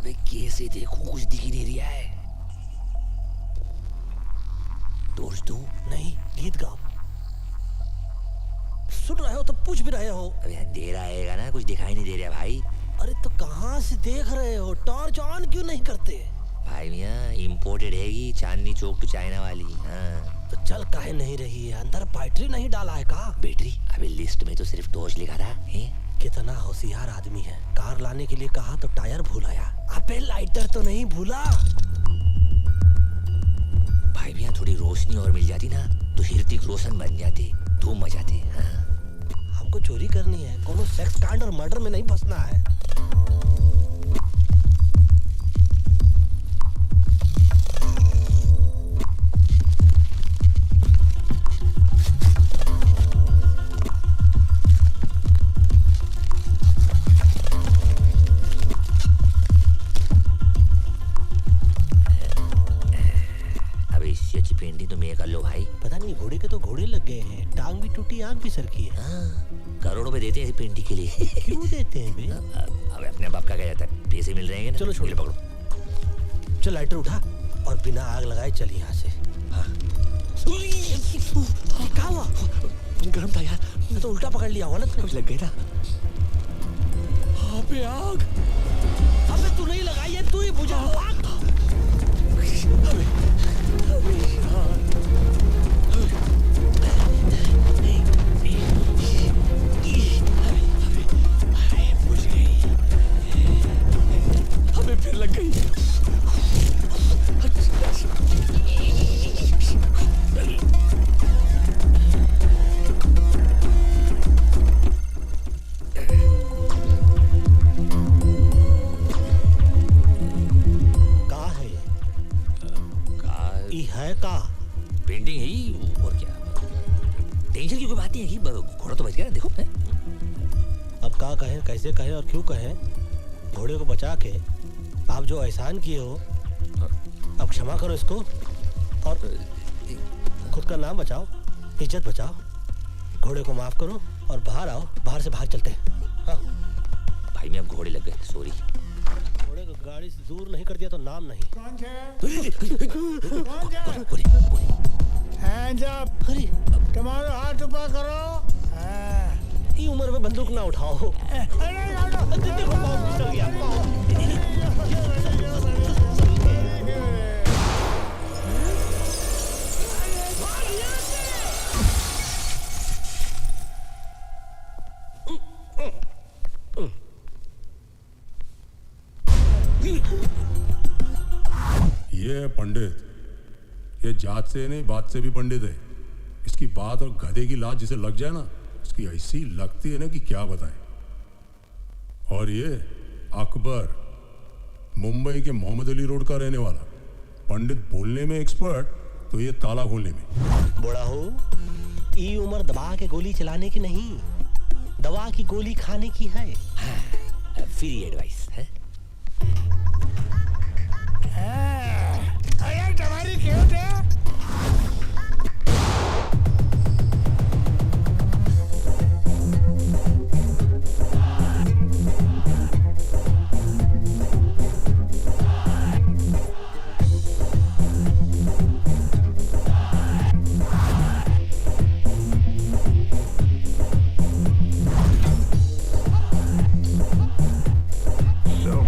अबे कैसे देखूं, कुछ दिख ही नहीं रहा है। टॉर्च दूं? नहीं, गीत गाओ। सुन रहे हो तो पूछ भी रहे हो। अबे अंधेरा आएगा ना, कुछ दिखाई नहीं दे रहा भाई। अरे तो कहाँ से देख रहे हो? टॉर्च ऑन क्यों नहीं करते? भाई मियाँ इम्पोर्टेड हैगी, चांदनी चौक टू चाइना वाली। हाँ तो चल काहे नहीं रही है? अंदर बैटरी नहीं डाला है का? बैटरी? अबे लिस्ट में तो सिर्फ टॉर्च लिखा था। कितना होशियार आदमी है। कार लाने के लिए कहा तो टायर भूल आया। अबे लाइटर तो नहीं भूला? भाई मियाँ थोड़ी रोशनी और मिल जाती ना तो ऋतिक रोशन बन जाते, धूम मचाते। हाँ हमको चोरी करनी है, कोनो सेक्स कांड और मर्डर में नहीं फंसना है। पेंटिंग तो मैं कर लो भाई। पता नहीं घोड़े के तो घोड़े लग गए हैं, टांग भी टूटी, आंख भी सरकी है। हाँ, करोड़ों पे देते हैं पेंटिंग के लिए। क्यों देते हैं बे? अब अपने बाप का क्या जाता है, पैसे मिल रहे हैं ना। चलो छोड़, पकड़ो। चल लाइटर उठा और बिना आग लगाए चल यहाँ से। हाँ। क्या हुआ? गरम था यार। तो उल्टा पकड़ लिया होगा ना, कुछ लग गया ना। हाँ पे आग। अबे तू नहीं लगाई है, तू ही बुझा। आग हमें फिर लग गई। है का? पेंटिंग है ही, और क्या। टेंशन की कोई बात नहीं है कि घोड़ा तो बच गया, देखो है? अब क्या कहें, कैसे कहें और क्यों कहें? घोड़े को बचा के आप जो एहसान किए हो, अब क्षमा करो इसको और खुद का नाम बचाओ, इज्जत बचाओ। घोड़े को माफ करो और बाहर आओ, बाहर से बाहर चलते हैं। हाँ भाई मैं अब घोड़े लग गए, सॉरी। घोड़े को गाड़ी से दूर नहीं कर दिया तो नाम नहीं। कौन हैंड्स अप। अरे तुम्हारा हाथ ऊपर करो। ये उम्र में बंदूक ना उठाओ। देखो पाँव फिसल गया, ये है पंडित। ये जात से नहीं, बात से भी पंडित है। इसकी बात और गधे की लात जिसे लग जाए ना, इसकी ऐसी लगती है ना कि क्या बताएं। और ये अकबर, मुंबई के मोहम्मद अली रोड का रहने वाला। पंडित बोलने में एक्सपर्ट, तो ये ताला खोलने में। बड़ा हो, ये उम्र दबा के गोली चलाने की नहीं, दवा की गोली खाने की है। हाँ, फ्री एडवाइस है। अरे तुम्हारी खेत है। So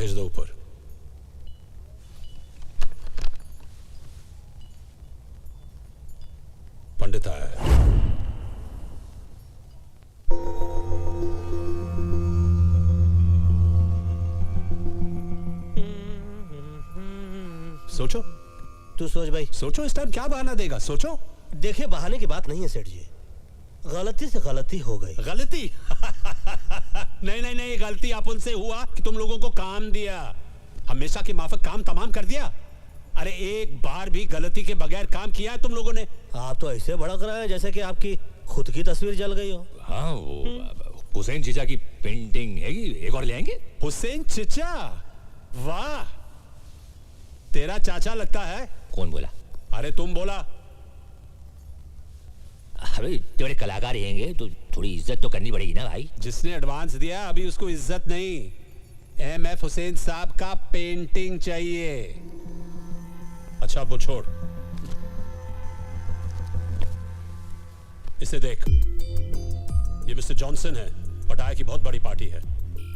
भेज दो ऊपर। पंडित आया है। सोचो, तू सोच भाई। सोचो इस टाइम क्या बहाना देगा, सोचो। देखिए बहाने की बात नहीं है सेठ जी, गलती से गलती हो गई। गलती? नहीं नहीं नहीं, गलती अपन से हुआ कि तुम लोगों को काम दिया, हमेशा के माफक काम तमाम कर दिया। अरे एक बार भी गलती के बगैर काम किया है तुम लोगों ने? आप तो ऐसे भड़क रहे हैं जैसे कि आपकी खुद की तस्वीर जल गई हो। हाँ, वो हुसैन चीचा की पेंटिंग है, एक और ले आएंगे। हुसैन चिचा? वाह, तेरा चाचा लगता है। कौन बोला? अरे तुम बोला। अरे तेरे कलाकार रहेंगे तो थोड़ी इज्जत तो करनी पड़ेगी ना भाई। जिसने एडवांस दिया अभी उसको इज्जत नहीं, एमएफ हुसैन साहब का पेंटिंग चाहिए। अच्छा वो छोड़, इसे देख, ये मिस्टर जॉनसन है, पटाया की बहुत बड़ी पार्टी है।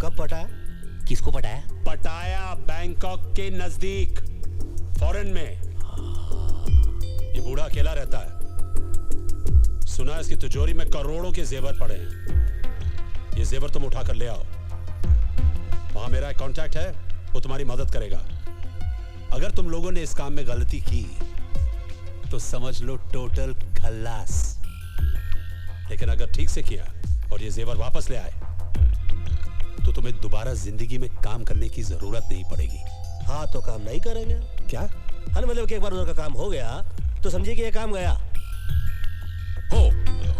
कब पटाया? किसको पटाया? पटाया बैंकॉक के नजदीक, फॉरेन में। ये बूढ़ा अकेला रहता है, सुना है इसकी तिजोरी में करोड़ों के जेवर पड़े हैं। ये जेवर तुम उठा कर ले आओ, वहां मेरा एक कांटेक्ट है, वो तुम्हारी मदद करेगा। अगर तुम लोगों ने इस काम में गलती की तो समझ लो टोटल खल्लास, लेकिन अगर ठीक से किया और ये जेवर वापस ले आए तो तुम्हें दोबारा जिंदगी में काम करने की जरूरत नहीं पड़ेगी। हाँ तो काम नहीं करेंगे क्या? हाँ मतलब कि एक बार उधर का काम हो गया तो समझिए कि ये काम गया।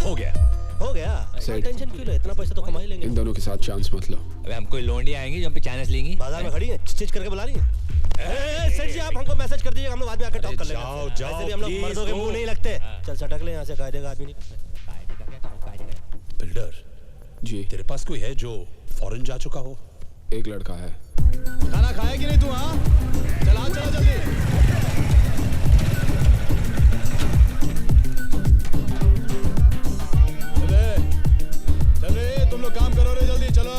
हो गया। हो गया, टेंशन क्यों ले, इतना पैसा तो कमा ही लेंगे। इन दोनों के साथ चांस मत लो। अबे हम कोई लोंडियां आएंगी जो हम पे चांस लेंगी। बाजार में खड़ी है, चिच करके बुला रही है। सेठ जी आप हमको मैसेज कर दीजिए, हम लोग बाद में आके टॉक कर लेंगे। जाओ, जाओ, ऐसे भी हम लोग please, मर्दों के go। मुंह नहीं लगते। चल सटक ले यहाँ से, कायदे का आदमी नहीं। बिल्डर, जी, तेरे पास कोई है जो फॉरेन जा चुका हो? एक लड़का है। खाना खाया कि नहीं तू? हाँ चला चला जल्दी। चले तुम लोग काम करो रे, जल्दी चलो।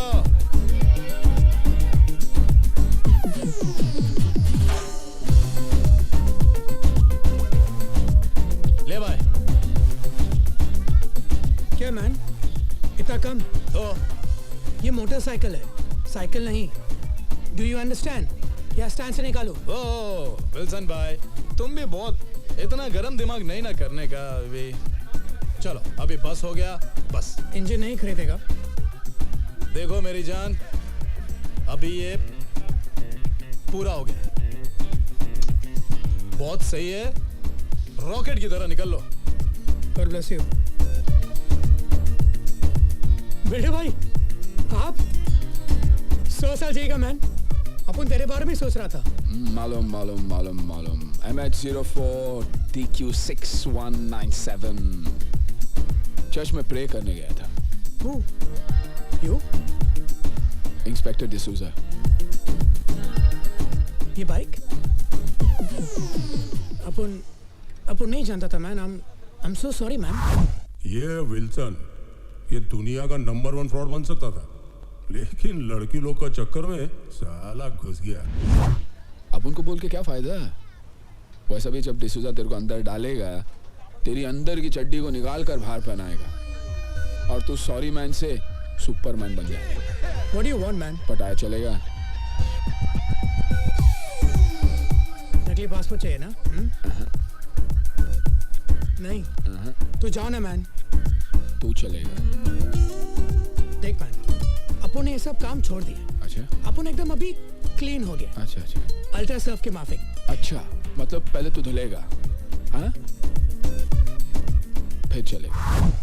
ले भाई। क्या मैन, इतना कम? तो ये मोटरसाइकिल है, साइकिल नहीं। Do you understand? या स्टैंड से निकालो। ओ विल्सन भाई, तुम भी बहुत इतना गरम दिमाग नहीं ना करने का अभी। चलो अभी बस हो गया, बस। इंजन नहीं खरीदेगा? देखो मेरी जान, अभी ये पूरा हो गया, बहुत सही है, रॉकेट की तरह निकल लो। God bless you। बेटे भाई, आप 100 साल जिएगा मैन। अपन तेरे बारे में सोच रहा था। मालूम मालूम मालूम मालूम। MH04 TQ6197 चर्च में प्रे करने गया था। Who? You? इंस्पेक्टर डिसूजा। ये बाइक? अपन नहीं जानता था man. I'm so sorry man. ये विल्सन, ये दुनिया का नंबर 1 फ्रॉड बन सकता था, लेकिन लड़की लोग का चक्कर में साला घुस गया। अब उनको बोल के क्या फायदा है? वैसा भी जब डिसूजा तेरे को अंदर डालेगा, तेरी अंदर की चड्डी को निकाल कर बाहर पहनाएगा और तू सॉरी मैन से सुपरमैन बन जाएगा। What do you want man? पटाया चलेगा? नकली पासपोर्ट चाहिए ना? नहीं तो जाओ ना मैन। तू चलेगा। देख मैन, अपन ने ये सब काम छोड़ दिया। अच्छा अपन एकदम अभी क्लीन हो गया, अच्छा अच्छा अल्ट्रा सर्फ के माफिक। अच्छा, मतलब पहले तू धुलेगा, हाँ? फिर चलेगा।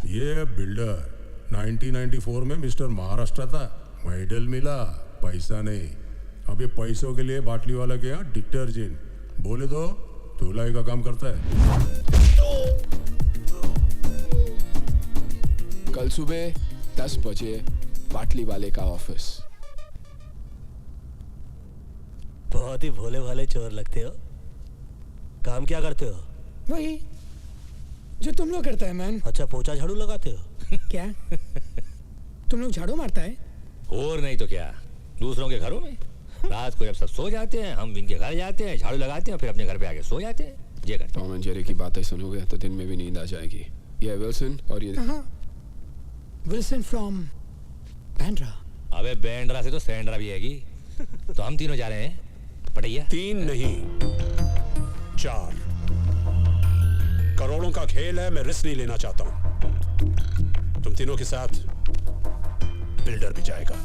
ये बिल्डर 1994 में मिस्टर महाराष्ट्र था, मेडल मिला, पैसा नहीं। अब ये पैसों के लिए बाटली वाला के यहाँ डिटर्जेंट बोले तो धुलाई का काम करता है। कल सुबह 10 बजे बाटली वाले का ऑफिस। बहुत ही भोले भाले चोर लगते हो। काम क्या करते हो? वही जो तुम लोग करता है मैन। अच्छा, पोछा झाड़ू लगाते हो? क्या तुम लोग झाड़ू मारता है? और नहीं तो क्या, दूसरों के घरों में। रात को जब सब सो जाते हैं हम इनके घर जाते हैं, झाड़ू लगाते हैं, फिर अपने घर पे आके सो जाते हैं। ये करते टॉम एंड जेरी की बातें सुनोगे तो दिन में भी नींद आ जाएगी। ये विल्सन और ये विल्सन फ्रॉम बैंड्रा। हैं। अबे बैंड्रा से तो सैंड्रा भी हैगी। तो हम तीनों जा रहे हैं पटैया। 3 नहीं 4 करोड़ों का खेल है, मैं रिस्क नहीं लेना चाहता हूं। तुम तीनों के साथ बिल्डर भी जाएगा।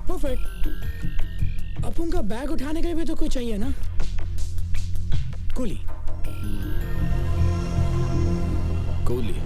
परफेक्ट। अपन का बैग उठाने का भी तो कोई चाहिए ना, कूली। कूली।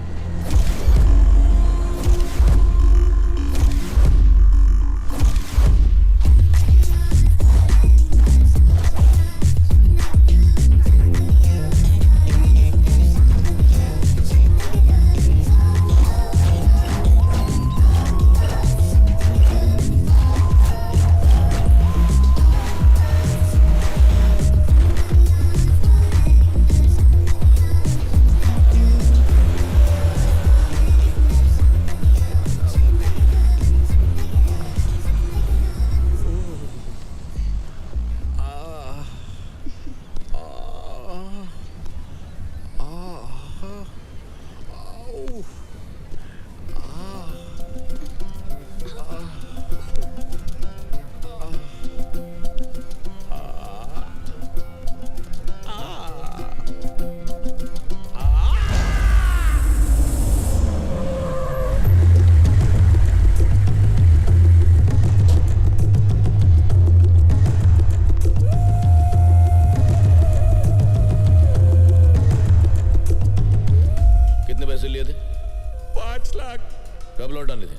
कब लौट डाले थे?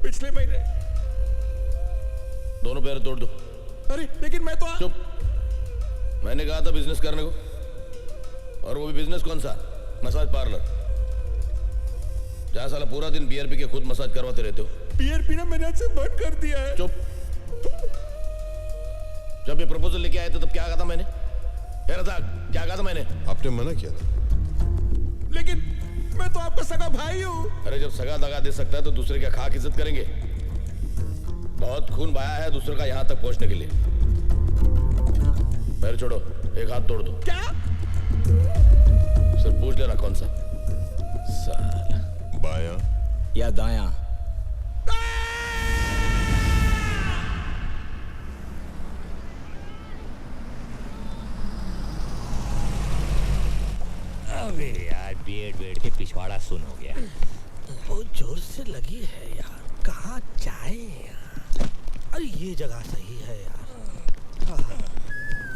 पिछले महीने। दोनों पैर तोड़ दो। अरे लेकिन मैं तो चुप। मैंने कहा था बिजनेस करने को, और वो भी बिजनेस कौन सा? मसाज पार्लर, जहां साला पूरा दिन बियर पी के खुद मसाज करवाते रहते हो। बियर पीना मैंने आज से बंद कर दिया है। चुप। जब ये प्रपोजल लेके आए थे तब क्या कहा था मैंने? क्या कहा था मैंने? आपने मना किया था। लेकिन मैं तो आपका सगा भाई हूँ। अरे जब सगा दगा दे सकता है तो दूसरे का खाक इज्जत करेंगे? बहुत खून बहाया है दूसरे का यहां तक पहुंचने के लिए। पैर छोड़ो, एक हाथ तोड़ दो। क्या? सिर्फ पूछ लेना कौन सा। साला बायां या दायां? अबे यार बेड के पिछवाड़ा सुन हो गया। बहुत जोर से लगी है यार, कहाँ जाए यार? अरे ये जगह सही है यार।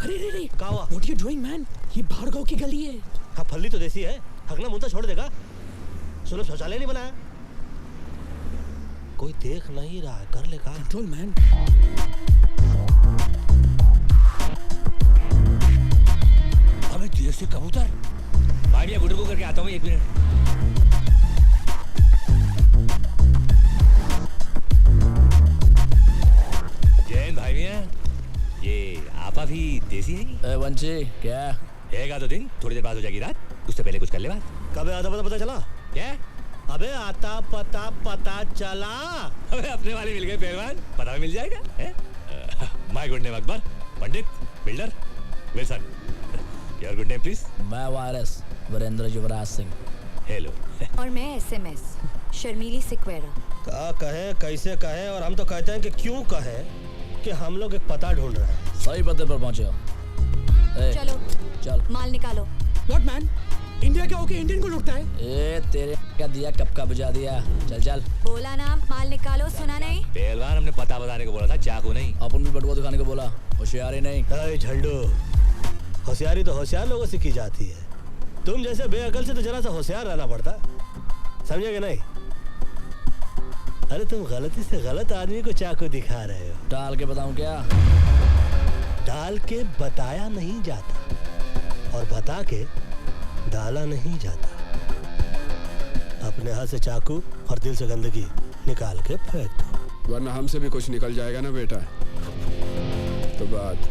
अरे रे रे, क्या हुआ? What you doing man? ये भार्गव की गली है। हाँ फल्ली तो देसी है, हगना मुंता छोड़ देगा। सुनो शौचालय नहीं बनाया, कोई देख नहीं रहा, कर ले काम। Control man. अबे देर से कबूतर। भाई मैं गुड्डू को करके आता हूँ 1 मिनट। जैन भाई मियाँ, ये आपा भी देसी है? वंशी क्या रहेगा तो दिन, थोड़ी देर बाद हो जाएगी रात, उससे पहले कुछ कर ले बात। कब आता पता चला? क्या? अबे आता पता चला। अबे अपने वाले मिल गए पहलवान, पता भी मिल जाएगा। My good name Akbar, Pandit, builder, Wilson. Your good name please? मैं वायरस वीरेंद्र युवराज सिंह। हेलो। और मैं SMS शर्मीली सिक्वेरा। क्या कहे, कैसे कहे, और हम तो कहते हैं कि क्यों कहे कि हम लोग एक पता ढूंढ रहे हैं। सही पते पर पहुंचे हो। चलो चल माल निकालो। What man? इंडिया के होके इंडियन को लुटता है? ए तेरे क्या दिया, कब का बुझा दिया। चल चल बोला ना माल निकालो, सुना नहीं? पहलवान हमने पता बताने को बोला था, चाकू नहीं। अपन भी बटुआ दिखाने को बोला, होशियारी नहीं। अरे झंडू, होशियारी तो होशियार लोगों से की जाती है, तुम जैसे बेअकल से तो जरा सा होशियार रहना पड़ता, समझे कि नहीं? अरे तुम गलती से गलत आदमी को चाकू दिखा रहे हो। डाल के बताऊं क्या? डाल के बताया नहीं जाता, और बता के डाला नहीं जाता। अपने हाथ से चाकू और दिल से गंदगी निकाल के फेंक दो, वरना हमसे भी कुछ निकल जाएगा ना बेटा, तो बात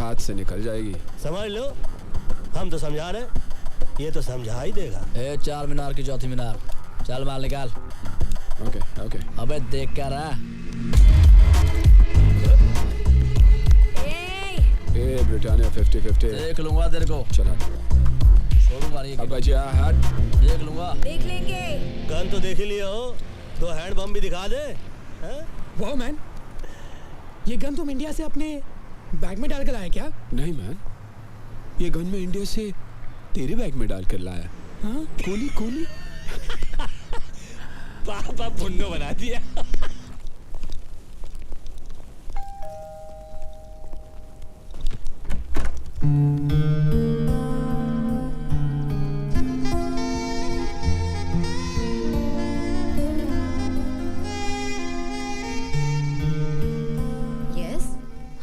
हाथ से निकल जाएगी। समझ लो, हम तो समझा रहे, ये तो समझा ही देगा। ए 4 मीनार की चौथी मीनार, चल माल निकाल। Okay okay. अबे देख कर रहा। ए ब्रिटानिया 50-50 देख लूंगा तेरे को, चला छोड़ूंगा नहीं। अब बचा हाथ देख लूंगा। देख लेंगे। गन तो देख ही लिया हो, 2 हैंड बम भी दिखा दे। हैं? वाह मैन, ये गन तुम इंडिया से अपने बैग में डाल कर लाया क्या? नहीं मैन, ये गन में इंडिया से तेरे बैग में डाल कर लाया। हाँ? कूली कूली पापा पुन्नो बना दिया। Yes.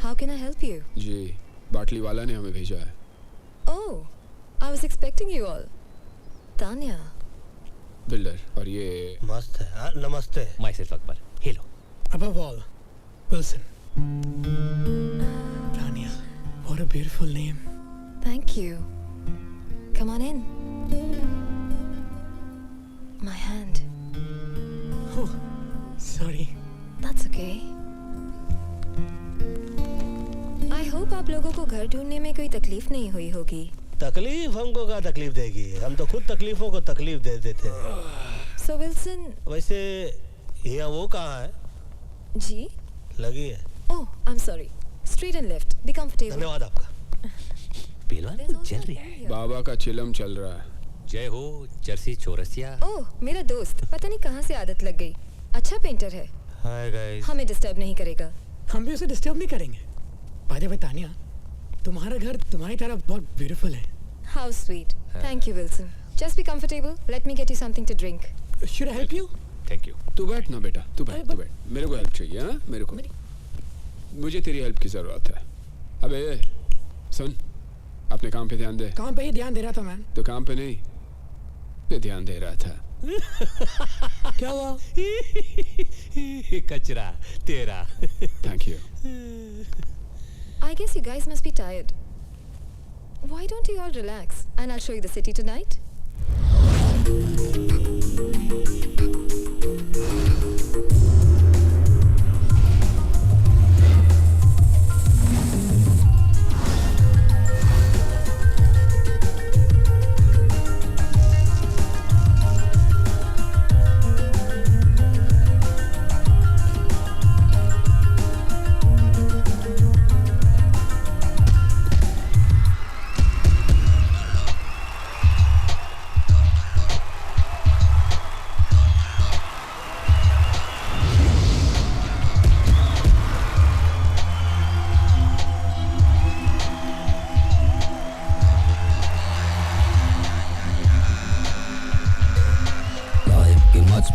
How can I help you? जी, बाटली वाला ने हमें भेजा है। Oh, I was expecting you all. Tanya. Builder, और ये मस्त है। हाँ, नमस्ते। My self Akbar, hello. Above all, Wilson. Tanya, what a beautiful name. Thank you. Come on in. My hand. Oh, sorry. That's okay. I hope आप लोगों को घर ढूंढने में कोई तकलीफ नहीं हुई होगी। तकलीफ हमको क्या तकलीफ देगी, हम तो खुद तकलीफों को तकलीफ दे देते हैं। So Wilson. वैसे यहाँ वो कहाँ है? जी? लगी है। Oh, I'm sorry. Straight and left. Be comfortable. धन्यवाद आपका। पहलवान There's को also जल a रहा है। pool here. बाबा का चिलम चल रहा है। जय हो जर्सी चौरसिया। ओह, मेरा दोस्त, पता नहीं कहाँ से आदत लग गई। अच्छा पेंटर है, हाय गाइस। हमें डिस्टर्ब नहीं करेगा। हम भी उसे डिस्टर्ब नहीं करेंगे। बाय द वे तानिया, तुम्हारा घर तुम्हारी तरह बहुत ब्यूटीफुल है। How sweet. Thank you, Wilson. Just be comfortable. Let me get you something to drink. Should I help you? Thank you. तू बैठ ना बेटा, तू बैठ, तू बैठ। मेरे को हेल्प चाहिए। हाँ, मेरे को मुझे तेरी हेल्प की जरूरत है। अबे सुन, अपने काम पे ध्यान दे। काम पे ही ध्यान दे रहा था मैन। तो काम पे नहीं पे ध्यान दे रहा था। क्या हुआ? कचरा तेरा। Thank you. I guess you guys must be tired. Why don't you all relax and I'll show you the city tonight?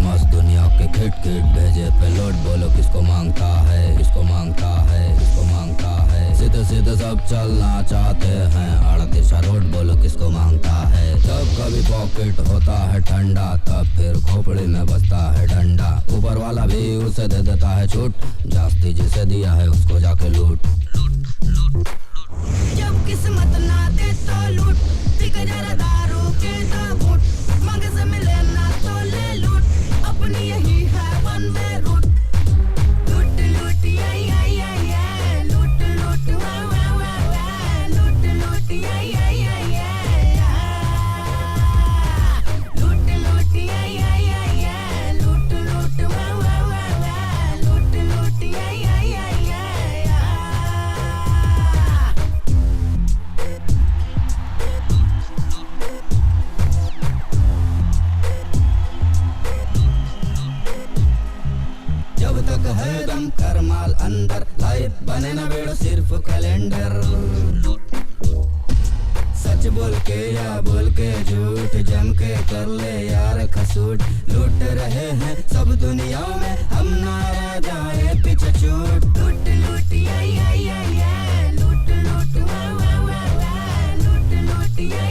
मस्त दुनिया के खिट खिट भेजे पेलोड, बोलो किसको मांगता है, किसको मांगता है, किसको मांगता है। सीधे सीधे सब चलना चाहते हैं, 38 रोड बोलो किसको मांगता है। जब कभी पॉकेट होता है ठंडा, तब फिर खोपड़ी में बजता है डंडा। ऊपर वाला भी उसे दे देता है छूट, जास्ती जिसे दिया है उसको जाके लूट। जब किस्मत ना दे तो लूट, दिख जरा दारू के घूट, मांगे से मिले ना तो ले लूट, अपनी यही है वन वे रूट। लूट लूट या लूट लूट वाह वाह वाह वाह, लूट लूट या लूट लूट या लूट लूट वाह वाह वाह वाह, लूट लूट या जब तक है दम कर माल अंदर, लाइफ बने ना बेड़ो सिर्फ कैलेंडर। सच बोल के या बोल के झूठ, जम के कर ले यार खसूट। लूट रहे हैं सब दुनिया में, हम ना रह जाए पीछे छूट। लूट लूट या लूट लूट वाह वाह वाह वाह, लूट लूट या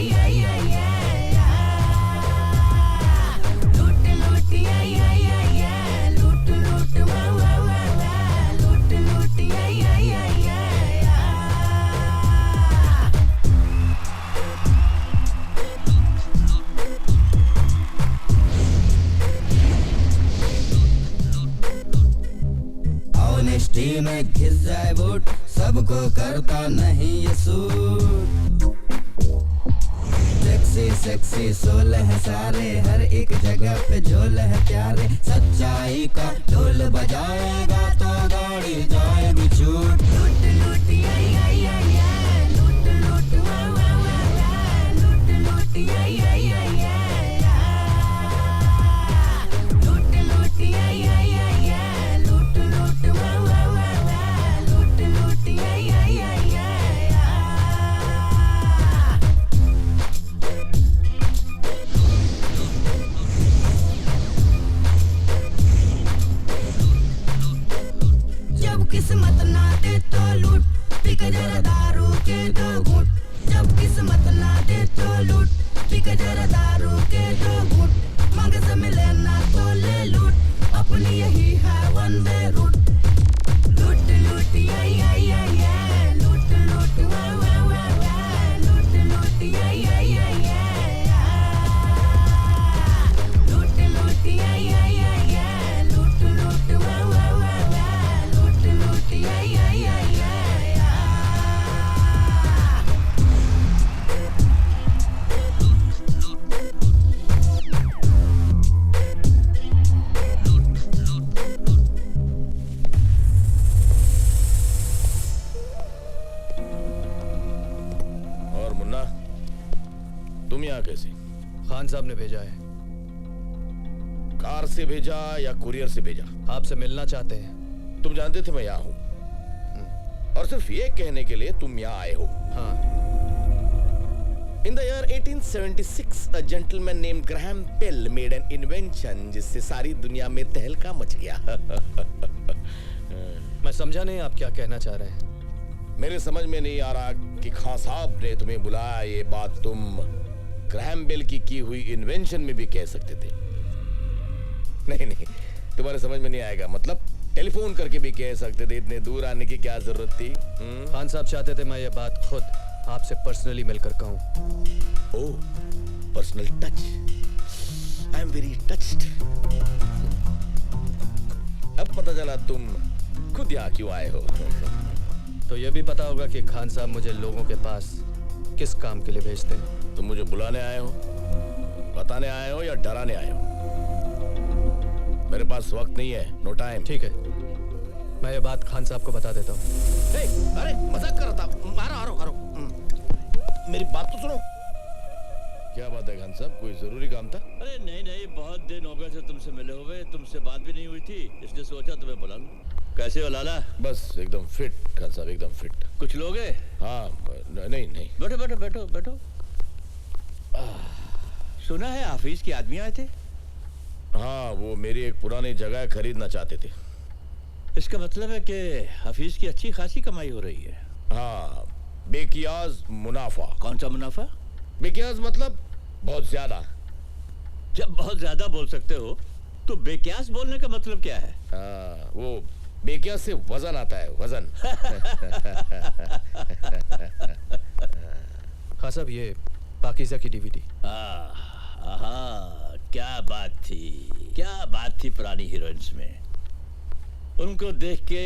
लूट लूट या लूट लूट वाह वाह वाह वाह, लूट लूट या ऑनेस्टी में घिस जाए बूट, सबको करता नहीं ये सूट। सेक्सी सेक्सी सोल है सारे, हर एक जगह पे झोल है प्यारे। सच्चाई का ढोल बजाएगा तो गाड़ी जाएगी छूट। लूट लूट आई आई आई आई, लूट लूट वाह वाह वाह वाह, लूट लूट आई आई आई आई, लूट लूट आई आई आई आई, लूट लूट वाह वाह वाह वाह, लूट लूट आई आई आई आई। जब किस्मत ना दे तो लूट, पी के जरा दारू के दो घूंट। जब किस्मत ना दे तो लूट, पी के जरा दारू के दो घूंट। मांगे से मिले ना तो ले लूट, अपनी यही है वन वे रूट। लूट लूट आई आई आई आई, लूट लूट वाह वाह वाह वाह, लूट लूट आई आई आई आई, लूट लूट आई आई आई आई, लूट लूट वाह वाह वाह वाह, लूट लूट आई आई आई आई। और मुन्ना, तुम यहाँ कैसे? खान साहब ने भेजा है। कार से भेजा या कुरियर से भेजा? आपसे मिलना चाहते हैं। तुम जानते थे मैं यहाँ हूँ, और सिर्फ ये कहने के लिए तुम यहाँ आए हो? हाँ। In the year 1876, a gentleman named Graham Bell made an invention जिससे सारी दुनिया में तहलका मच गया। मैं समझा नहीं आप क्या कहना चाह रहे हैं। मेरे समझ में नहीं आ रहा कि खां साहब ने तुम्हें बुलाया। ये बात तुम ग्रैहम बेल की हुई इन्वेंशन में भी कह सकते थे। नहीं नहीं, तुम्हारे समझ में नहीं आएगा। मतलब टेलीफोन करके भी कह सकते थे। इतने दूर आने की क्या जरूरत थी? खान साहब चाहते थे मैं ये बात खुद आपसे पर्सनली मिलकर कहूं। Oh, personal touch. I am very touched. अब पता चला तुम खुद यहाँ क्यों आए हो। तो ये भी पता होगा कि खान साहब मुझे लोगों के पास किस काम के लिए भेजते हैं। तुम मुझे बुलाने आए हो, बताने आए हो या डराने आए हो? मेरे पास वक्त नहीं है, नो टाइम। ठीक है, मैं ये बात खान साहब को बता देता हूँ। अरे मजाक कर रहा था। आ रहा मेरी बात तो सुनो। क्या बात है खान साहब, कोई जरूरी काम था? अरे नहीं नहीं, बहुत दिन हो गए थे तुमसे मिले हुए, तुमसे बात भी नहीं हुई थी, इसलिए सोचा तुम्हें बुला लूं। कैसे हो लाला? बस एकदम फिट खान साहब, एकदम फिट। कुछ लोग हैं? हाँ, नहीं नहीं। बैठो बैठो बैठो बैठो। सुना है हाफिज के आदमी आए थे? हाँ, वो मेरी एक पुरानी जगह खरीदना चाहते थे। इसका मतलब है कि हाफिज की अच्छी खासी कमाई हो रही है। हाँ, बेकियाज मुनाफा। कौन सा मुनाफा? बेकियाज मतलब बहुत ज्यादा। जब बहुत ज्यादा बोल सकते हो तो बेकियास बोलने का मतलब क्या है? हाँ, वो बेकियाज से वजन आता है, वजन। हाँ साहब, ये पाकीज़ा की डीवीडी। क्या बात थी पुरानी हीरोइंस में। उनको देख के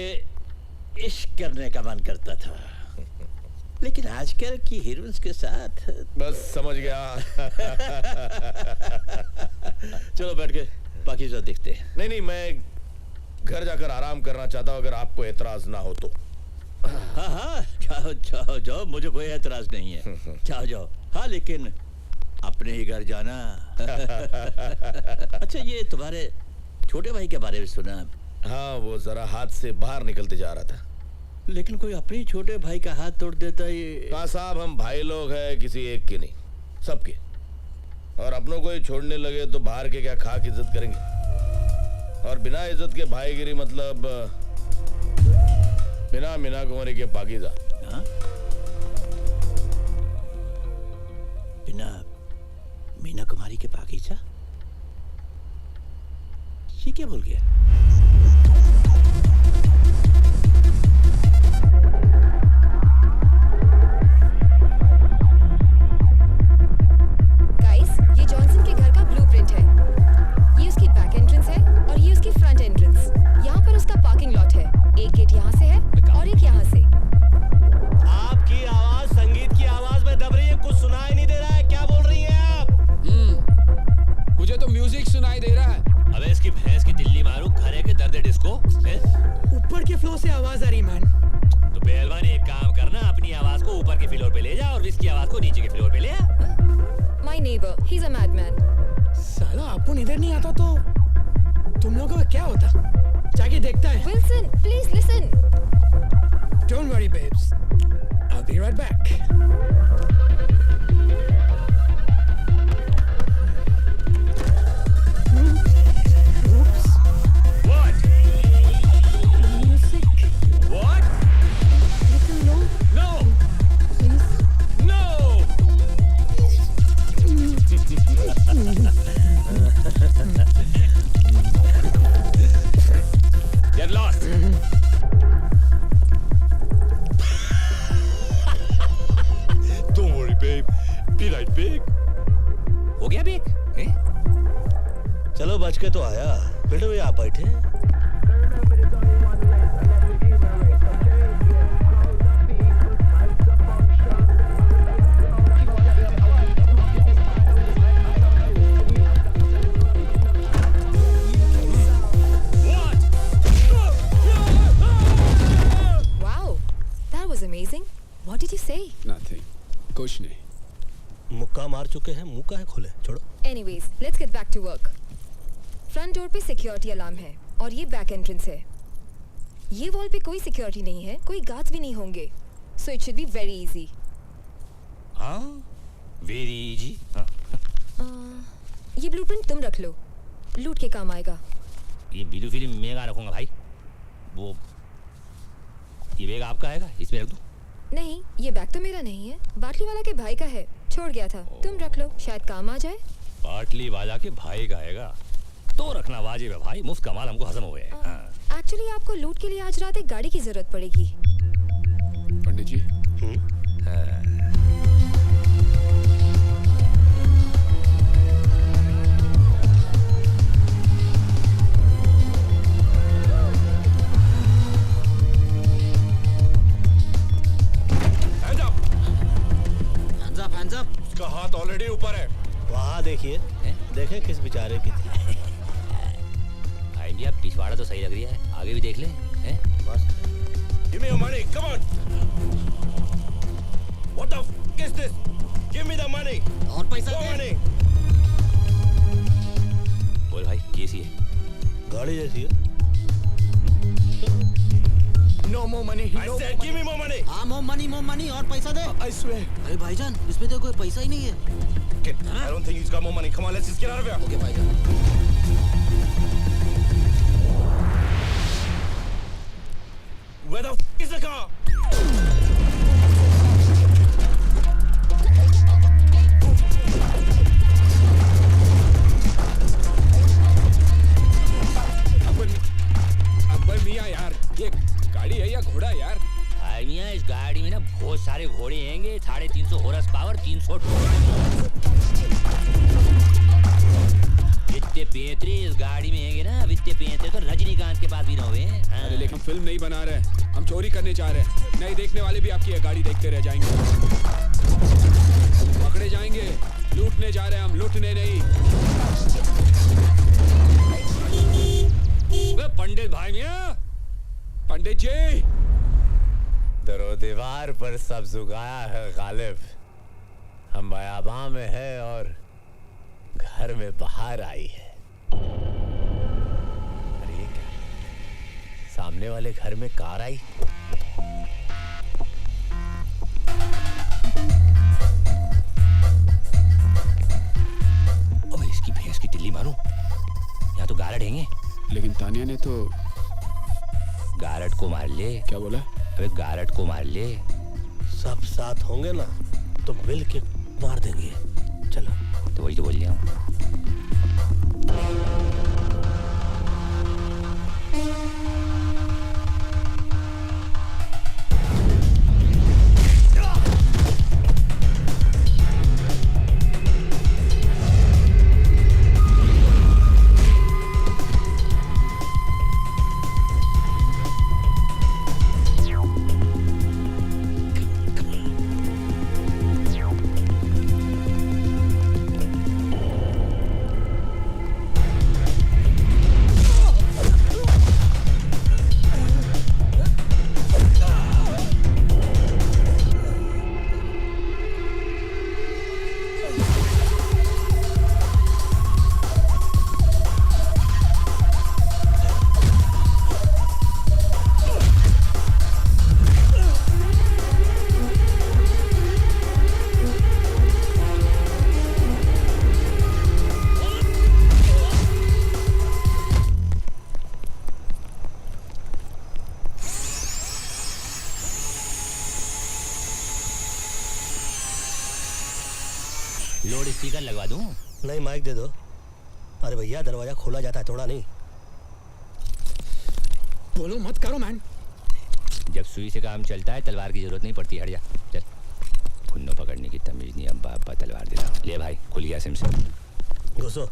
इश्क करने का मन करता था, लेकिन आजकल की हीरोइंस के साथ बस समझ गया। चलो बैठ के पाकीज़ा देखते हैं। नहीं, मैं घर जाकर आराम करना चाहता हूँ, अगर आपको एतराज ना हो तो। हाँ, जाओ, मुझे कोई एतराज नहीं है। जाओ। हाँ, लेकिन अपने ही घर जाना। अच्छा, ये तुम्हारे छोटे भाई के बारे में सुना? हाँ, वो जरा हाथ से बाहर निकलते जा रहा था। लेकिन कोई अपने छोटे भाई का हाथ तोड़ देता ये? हाँ साहब, हम भाई लोग हैं, किसी एक के नहीं, सबके। और अपनों को ही छोड़ने लगे तो बाहर के क्या खाक इज्जत करेंगे? और बिना इज्जत के भाईगिरी मतलब बिना मीना कुमारी के पाकीज़ा। हाँ? बिना मीना कुमारी के पाकीज़ा? ये क्या बोल गया? neighbor. He's a madman. साला अपुन इधर नहीं आता तो तुम लोगों का क्या होता? जाके देखता है. Wilson, please listen. Don't worry, babes. I'll be right back. Oops. What? Music. What? Little low, No! please. No! Get lost! Don't worry, babe. Be right back. हो गया बेक? चलो बच के तो आया। बेटे भैया आप बैठे। Wow, that was amazing. What did you say? Nothing. कुछ नहीं. मुक्का मार चुके हैं, मुंह का है खोले, छोड़ो। Anyways, let's get back to work. Front door पे सिक्योरिटी अलार्म है और ये बैक एंट्रेंस है. ये वॉल पे कोई सिक्योरिटी नहीं है, कोई गार्ड्स भी नहीं होंगे. So it should be very easy. हाँ? Very easy. हाँ. ये ब्लूप्रिंट तुम रख लो. लूट के काम आएगा. ये वीडियो फिल्म मैं रखूंगा भाई. वो ये बैग आपका आएगा, इसमें रख दूं? नहीं, ये बैग तो मेरा नहीं है. बाटली वाला के भाई का है. छोड़ गया था. तुम रख लो, शायद काम आ जाए. पाटली वाला के भाई का आएगा तो रखना वाजिब है भाई. मुफ्त का माल हमको हजम हुए. एक्चुअली आपको लूट के लिए आज रात एक गाड़ी की जरूरत पड़ेगी. पंडित जी. Hands up. उसका हाथ ऑलरेडी ऊपर है. वहाँ देखिए. देखें किस बेचारे की थी. आइडिया पिछवाड़ा तो सही लग रही है. आगे भी देख ले. बस. Give me your money. Come on. What the f is this? Give me the money. और पैसा More money. बोल भाई कैसी है? गाड़ी जैसी है. No more money. I said give me more money. हाँ more money और पैसा दे. I swear. अरे भाईजान इसमें तो कोई पैसा ही नहीं है. I don't think he's got more money. Come on, let's just get out of here. Okay भाईजान. Where the f is the car? अब्बल मियाँ यार, ये गाड़ी है या घोड़ा यार? भाई मियाँ इस गाड़ी में ना बहुत सारे घोड़े हैंगे. 350 हॉर्स पावर, 300 जितने पेंतरे इस गाड़ी में हैंगे ना, इतने पेंतरे तो रजनीकांत के पास भी ना हुए. अरे लेकिन फिल्म नहीं बना रहे, हम चोरी करने जा रहे हैं. नहीं देखने वाले भी आपकी ये गाड़ी देखते रह जाएंगे. पकड़े जाएंगे. लूटने जा रहे हैं हम, लूटने नहीं. पंडित भाई मियाँ. पंडित जी. दरो दीवार पर सब जुगाया है गालिब. हम बयाबां में है और घर में बाहर आई है. अरे ये क्या? सामने वाले घर में कार आई. ओए इसकी भैंस की टिल्ली मारूं. यहाँ तो गारड हैंगे. लेकिन तानिया ने तो गारड को मार ले. क्या बोला? अबे गारड को मार ले. सब साथ होंगे ना तो मिल के मार देंगे. चलो. तो वही तो बोल रहा हूँ. लाउड स्पीकर लगवा दूं? नहीं, माइक दे दो। अरे भैया, दरवाजा खोला जाता है, तोड़ा नहीं। बोलो मत करो मैन। जब सुई से काम चलता है तलवार की जरूरत नहीं पड़ती। हट जा, चल। खुन्नो पकड़ने की तमीज नहीं, अब्बा अब्बा तलवार दे रहा हूं। ले भाई, खुल गया सिम से। घुसो।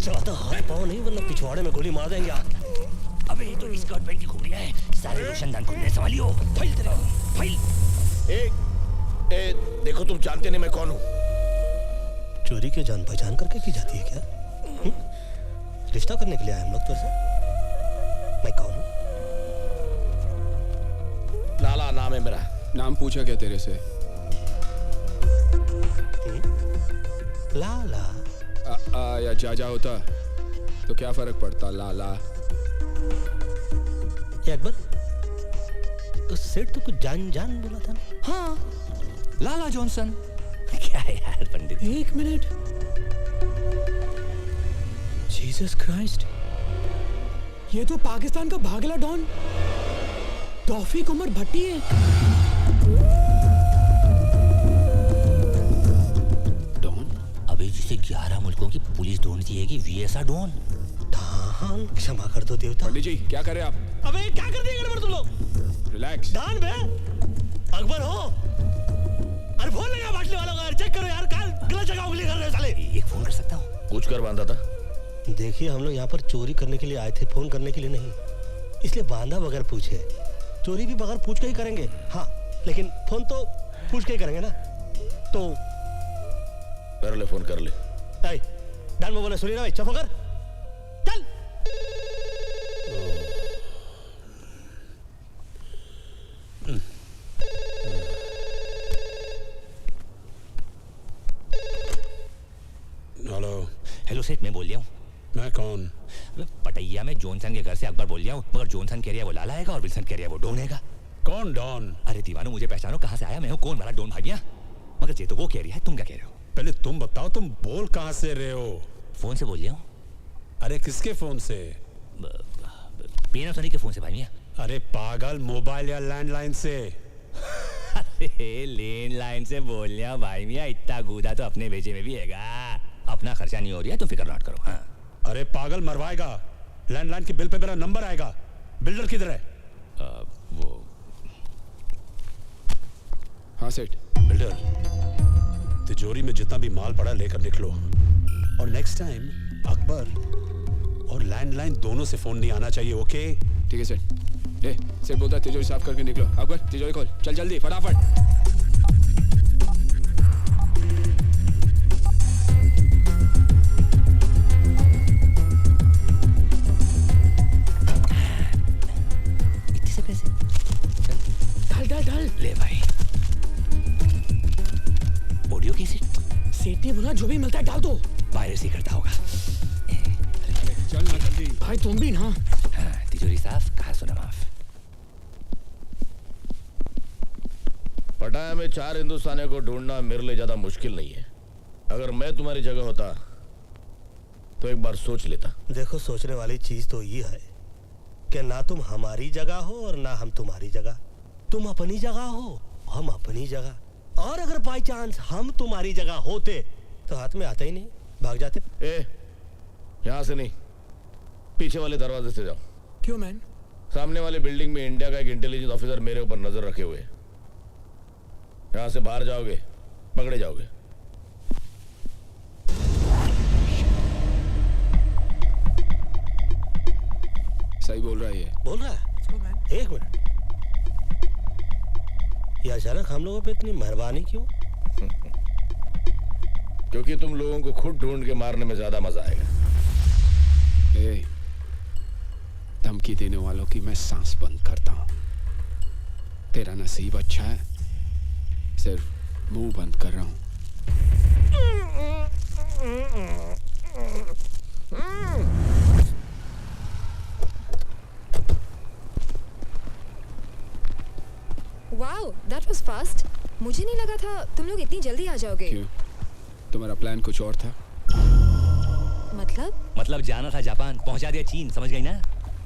ज्यादा हाथ पाओ नहीं, वरना पिछवाड़े में गोली मार देंगे आप। अबे ये तो स्कर्ट पैंट की खुबड़ियां है। सारे रोशनदान खुदने संभालियो। फाइल तेरे, फाइल। देखो, तुम जानते नहीं मैं कौन हूँ। चोरी के जान पहचान करके की जाती है क्या? रिश्ता करने के लिए आए हम लोग तुझसे। मैं कौन हूँ? लाला नाम है मेरा। नाम पूछा क्या तेरे से? लाला या जाजा होता तो क्या फर्क पड़ता? लाला ये अकबर, तो सेठ तो कुछ जान जान बोला था ना? हाँ, लाला जॉनसन। क्या है यार पंडित? एक मिनट। जीसस क्राइस्ट, ये तो पाकिस्तान का भागला डॉन तौफीक उमर भट्टी है। डॉन? अबे जिसे 11 मुल्कों की पुलिस ढूंढती है कि वीएसआ डॉन। हाँ, क्षमा कर दो देवता। पंडित जी, क्या कर रहे हैं आप? अबे क्या कर दिए गड़बड़ तुम लोग? रिलैक्स। डान बे, अकबर हो? अरे फोन लगा बाटली वालों का, चेक करो यार, कल गलत जगह उंगली कर रहे हो साले। एक फोन कर सकता हूँ? पूछ कर बांधा था। देखिए, हम लोग यहाँ पर चोरी करने के लिए आए थे, फोन करने के लिए नहीं। इसलिए बांधा बगैर पूछे। चोरी भी बगैर पूछ के ही करेंगे, हाँ, लेकिन फोन तो पूछ के ही करेंगे ना। तो कर ले, फोन कर ले। डान में बोले, सुनिए ना भाई, चुप कर, चल। हेलो। हेलो सेठ, मैं बोल रहा हूँ। मैं कौन? पटैया में जॉनसन के घर से अकबर बोल रहा हूँ, मगर जॉनसन कह रहा है वो लाला आएगा और विल्सन कह रहा है वो डॉन आएगा। कौन डॉन? अरे दीवानो, मुझे पहचानो, कहाँ से आया मैं हूँ, कौन वाला डॉन भागिया? मगर ये तो वो कह रही है, तुम क्या कह रहे हो? पहले तुम बताओ, तुम बोल कहाँ से रहे हो? फोन से बोल रहा हूँ। अरे किसके फोन से? पैनासोनिक के फोन से भाई मियाँ। अरे पागल, मोबाइल या लैंडलाइन से? अरे लैंडलाइन से बोल रहा हूँ भाई मियाँ, इतना गूदा तो अपने भेजे में भी हैगा। अपना खर्चा नहीं हो रहा है, तुम फिक्र मत करो। हाँ। अरे पागल, मरवाएगा। लैंडलाइन के बिल पे मेरा नंबर आएगा। बिल्डर किधर है? वो हाँ सेठ। बिल्डर, तिजोरी में जितना भी माल पड़ा लेकर निकलो, और नेक्स्ट टाइम अकबर और लैंडलाइन दोनों से फोन नहीं आना चाहिए, ओके? ठीक है सेठ। सेठ बोलता तिजोरी साफ करके निकलो। अकबर, तिजोरी खोल, चल जल्दी, फटाफट। इतने से पैसे? ढल। ले भाई। Audio cassette? सेठ ने बोला जो भी मिलता है डाल दो। पायरेसी करता होगा। चल ना जल्दी। भाई तुम भी ना। हाँ, तिजोरी साफ, कहा सुना माफ। पटाया में 4 हिंदुस्तानियों को ढूंढना मेरे लिए ज्यादा मुश्किल नहीं है। अगर मैं तुम्हारी जगह होता तो एक बार सोच लेता। देखो, सोचने वाली चीज तो ये है कि ना तुम हमारी जगह हो और ना हम तुम्हारी जगह। तुम अपनी जगह हो, हम अपनी जगह। और अगर बाई चांस हम तुम्हारी जगह होते तो हाथ में आते ही नहीं, भाग जाते। यहाँ से नहीं, पीछे वाले दरवाजे से जाओ। क्यों मैन? सामने वाली बिल्डिंग में इंडिया का एक इंटेलिजेंस ऑफिसर मेरे ऊपर नजर रखे हुए है। यहाँ से बाहर जाओगे, पकड़े जाओगे। सही बोल रहा है ये। बोल रहा है? एक मिनट, ये अचानक हम लोगों पे इतनी मेहरबानी क्यों? क्योंकि तुम लोगों को खुद ढूंढ के मारने में ज्यादा मजा आएगा। धमकी देने वालों की मैं सांस बंद करता हूं। तेरा नसीब अच्छा है, सिर्फ मुंह बंद कर रहा हूं। Wow, that was fast. मुझे नहीं लगा था तुम लोग इतनी जल्दी आ जाओगे। क्यों? तुम्हारा प्लान कुछ और था? मतलब जाना था जापान, पहुंचा दिया चीन, समझ गई ना?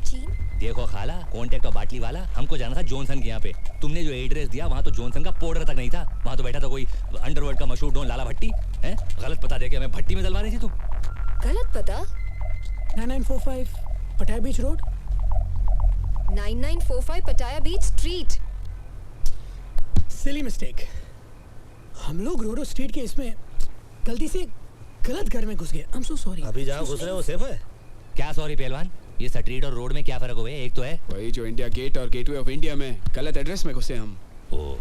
चीन? देखो खाला, कॉन्टेक्ट और बाटली वाला, हमको जाना था जॉनसन के यहाँ पे। तुमने जो एड्रेस दिया वहाँ तो जॉनसन का पाउडर तक नहीं था, वहाँ तो बैठा था कोई अंडरवर्ल्ड का मशहूर डॉन लाला भट्टी। हैं? गलत पता देके हमें भट्टी में डलवा रही थी तुम। गलत पता? 9945 पटाया बीच रोड। 9945 पटाया बीच स्ट्रीट। Silly mistake. हम लोग रोडो स्ट्रीट के इसमें गलती से गलत घर में घुस गए। I'm so sorry। अभी जहाँ घुस रहे हैं वो सेफ है? क्या सॉरी पहलवान, ये स्ट्रीट और रोड में क्या फर्क हुआ है? एक तो है वही जो इंडिया गेट और गेटवे ऑफ इंडिया में गलत एड्रेस में घुसे हम। ओ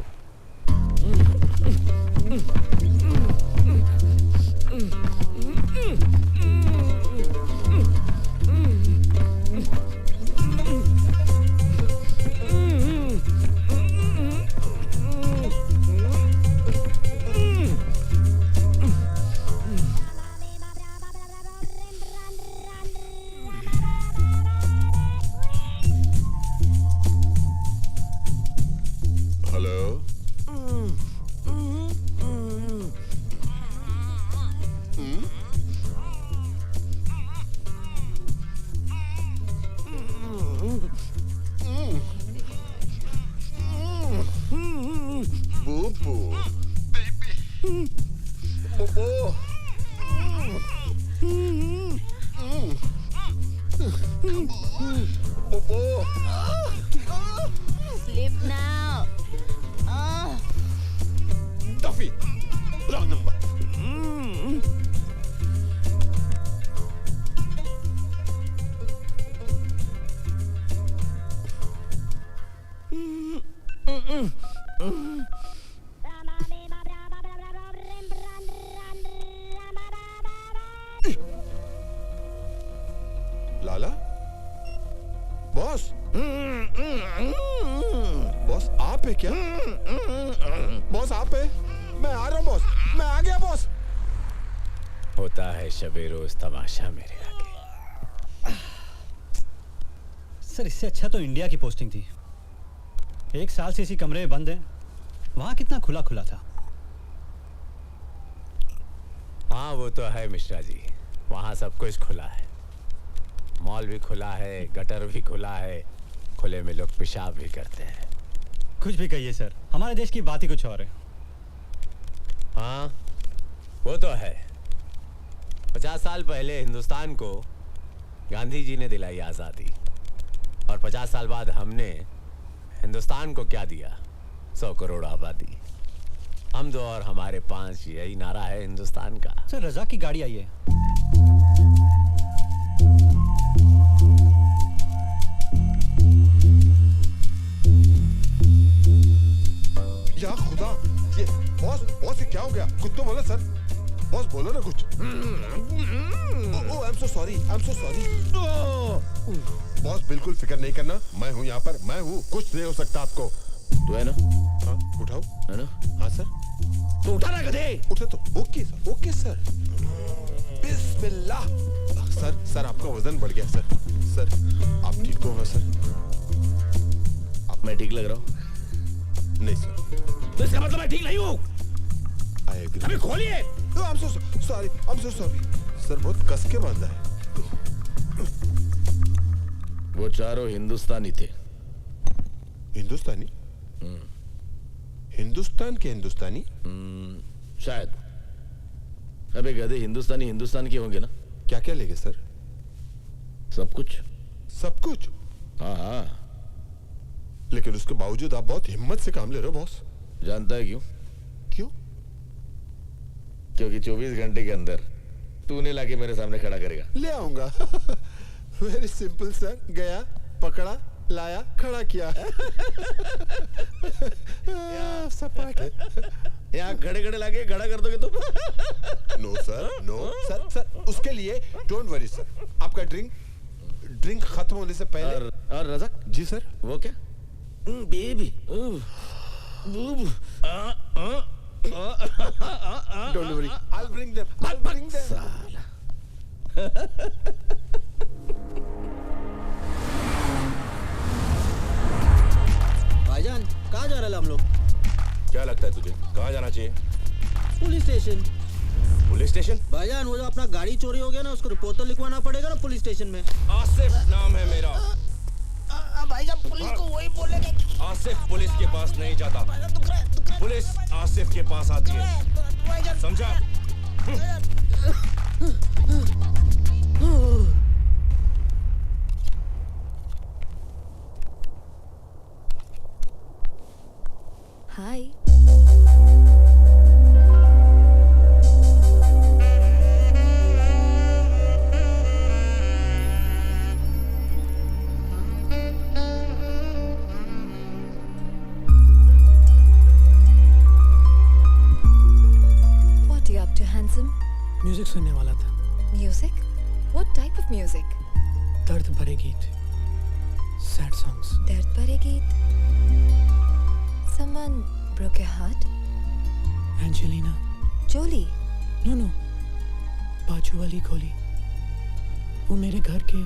Sleep now. Duffy, wrong number. लाला बॉस बॉस आप है क्या? बॉस आप है? मैं आ रहा हूँ बॉस, मैं आ गया बॉस। होता है शबे रोज तमाशा मेरे आगे। सर इससे अच्छा तो इंडिया की पोस्टिंग थी। 1 साल से इसी कमरे में बंद है, वहां कितना खुला खुला था। हाँ वो तो है मिश्रा जी, वहाँ सब कुछ खुला है। मॉल भी खुला है, गटर भी खुला है, खुले में लोग पेशाब भी करते हैं। कुछ भी कहिए सर, हमारे देश की बात ही कुछ और है। हाँ वो तो है। 50 साल पहले हिंदुस्तान को गांधी जी ने दिलाई आज़ादी, और 50 साल बाद हमने हिंदुस्तान को क्या दिया? 100 करोड़ आबादी। हम दो और हमारे 5, यही नारा है हिंदुस्तान का। सर रजा की गाड़ी आई है। या खुदा, ये बॉस बॉस ये क्या हो गया? कुछ तो बोलो सर, बॉस बोलो ना कुछ। Oh I am so sorry, I am so sorry. Boss बिल्कुल फिक्र नहीं करना, मैं हूँ यहाँ पर, मैं हूँ, कुछ नहीं हो सकता आपको। तू है ना? हाँ उठाओ। है ना? हाँ सर। तो उठा ना गधे। उठे तो ओके सर, ओके सर। बिस्मिल्लाह। सर सर आपका वजन बढ़ गया सर। सर आप ठीक हो सर? मैं ठीक लग रहा हूँ? नहीं सर। तो इसका मतलब मैं ठीक नहीं हूँ? I agree. अबे खोलिए। I am so sorry, I am so sorry. Sir बहुत कस के बांधा है। वो चारों हिंदुस्तानी थे। हिंदुस्तानी? हिंदुस्तान के हिंदुस्तानी? शायद। अबे गधे, हिंदुस्तानी हिंदुस्तान के होंगे ना? क्या क्या लेंगे सर? सब कुछ। सब कुछ? हाँ हाँ। लेकिन उसके बावजूद आप बहुत हिम्मत से काम ले रहे हो बॉस। जानता है क्यों? क्यों? क्योंकि 24 घंटे के अंदर तूने लाके मेरे सामने खड़ा करेगा। ले आऊंगा। Very simple sir. गया, पकड़ा, लाया, खड़ा किया। सपाट है। यहाँ खड़े खड़े लाके खड़ा कर दोगे तुम? No sir, no sir. Sir उसके लिए डोंट वरी सर। आपका ड्रिंक खत्म होने से पहले। और रज़ाक जी सर। वो क्या? Baby. Don't worry, I will bring them, I will bring them. भाईजान कहाँ जा रहे हैं हम लोग? क्या लगता है तुझे, कहाँ जाना चाहिए? Police station. Police station? भाईजान वो जो अपना गाड़ी चोरी हो गया ना, उसको रिपोर्ट तो लिखवाना पड़ेगा ना पुलिस स्टेशन में। आसिफ नाम है मेरा। भाईजान पुलिस को वही बोलेंगे। आसिफ पुलिस के पास नहीं जाता, पुलिस आसिफ के पास आती है, समझा? हाय। म्यूजिक सुनने वाला था। Music? What type of music? दर्द भरे गीत, सैड सॉन्ग्स। दर्द भरे गीत? Someone broke your heart? Angelina Jolie? No, बाजू वाली गोली। वो मेरे घर के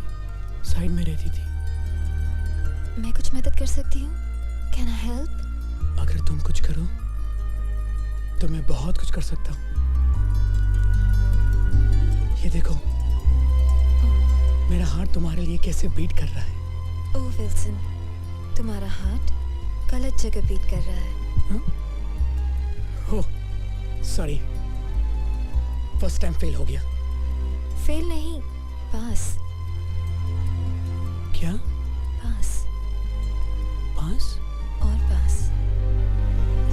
साइड में रहती थी। मैं कुछ मदद कर सकती हूँ? Can I help? अगर तुम कुछ करो तो मैं बहुत कुछ कर सकता हूँ। ये देखो, मेरा हार्ट तुम्हारे लिए कैसे बीट कर रहा है। ओह विल्सन, तुम्हारा हार्ट गलत जगह बीट कर रहा है। ओह, सॉरी, फर्स्ट टाइम फेल हो गया। फेल नहीं, पास। क्या? पास। पास? और पास।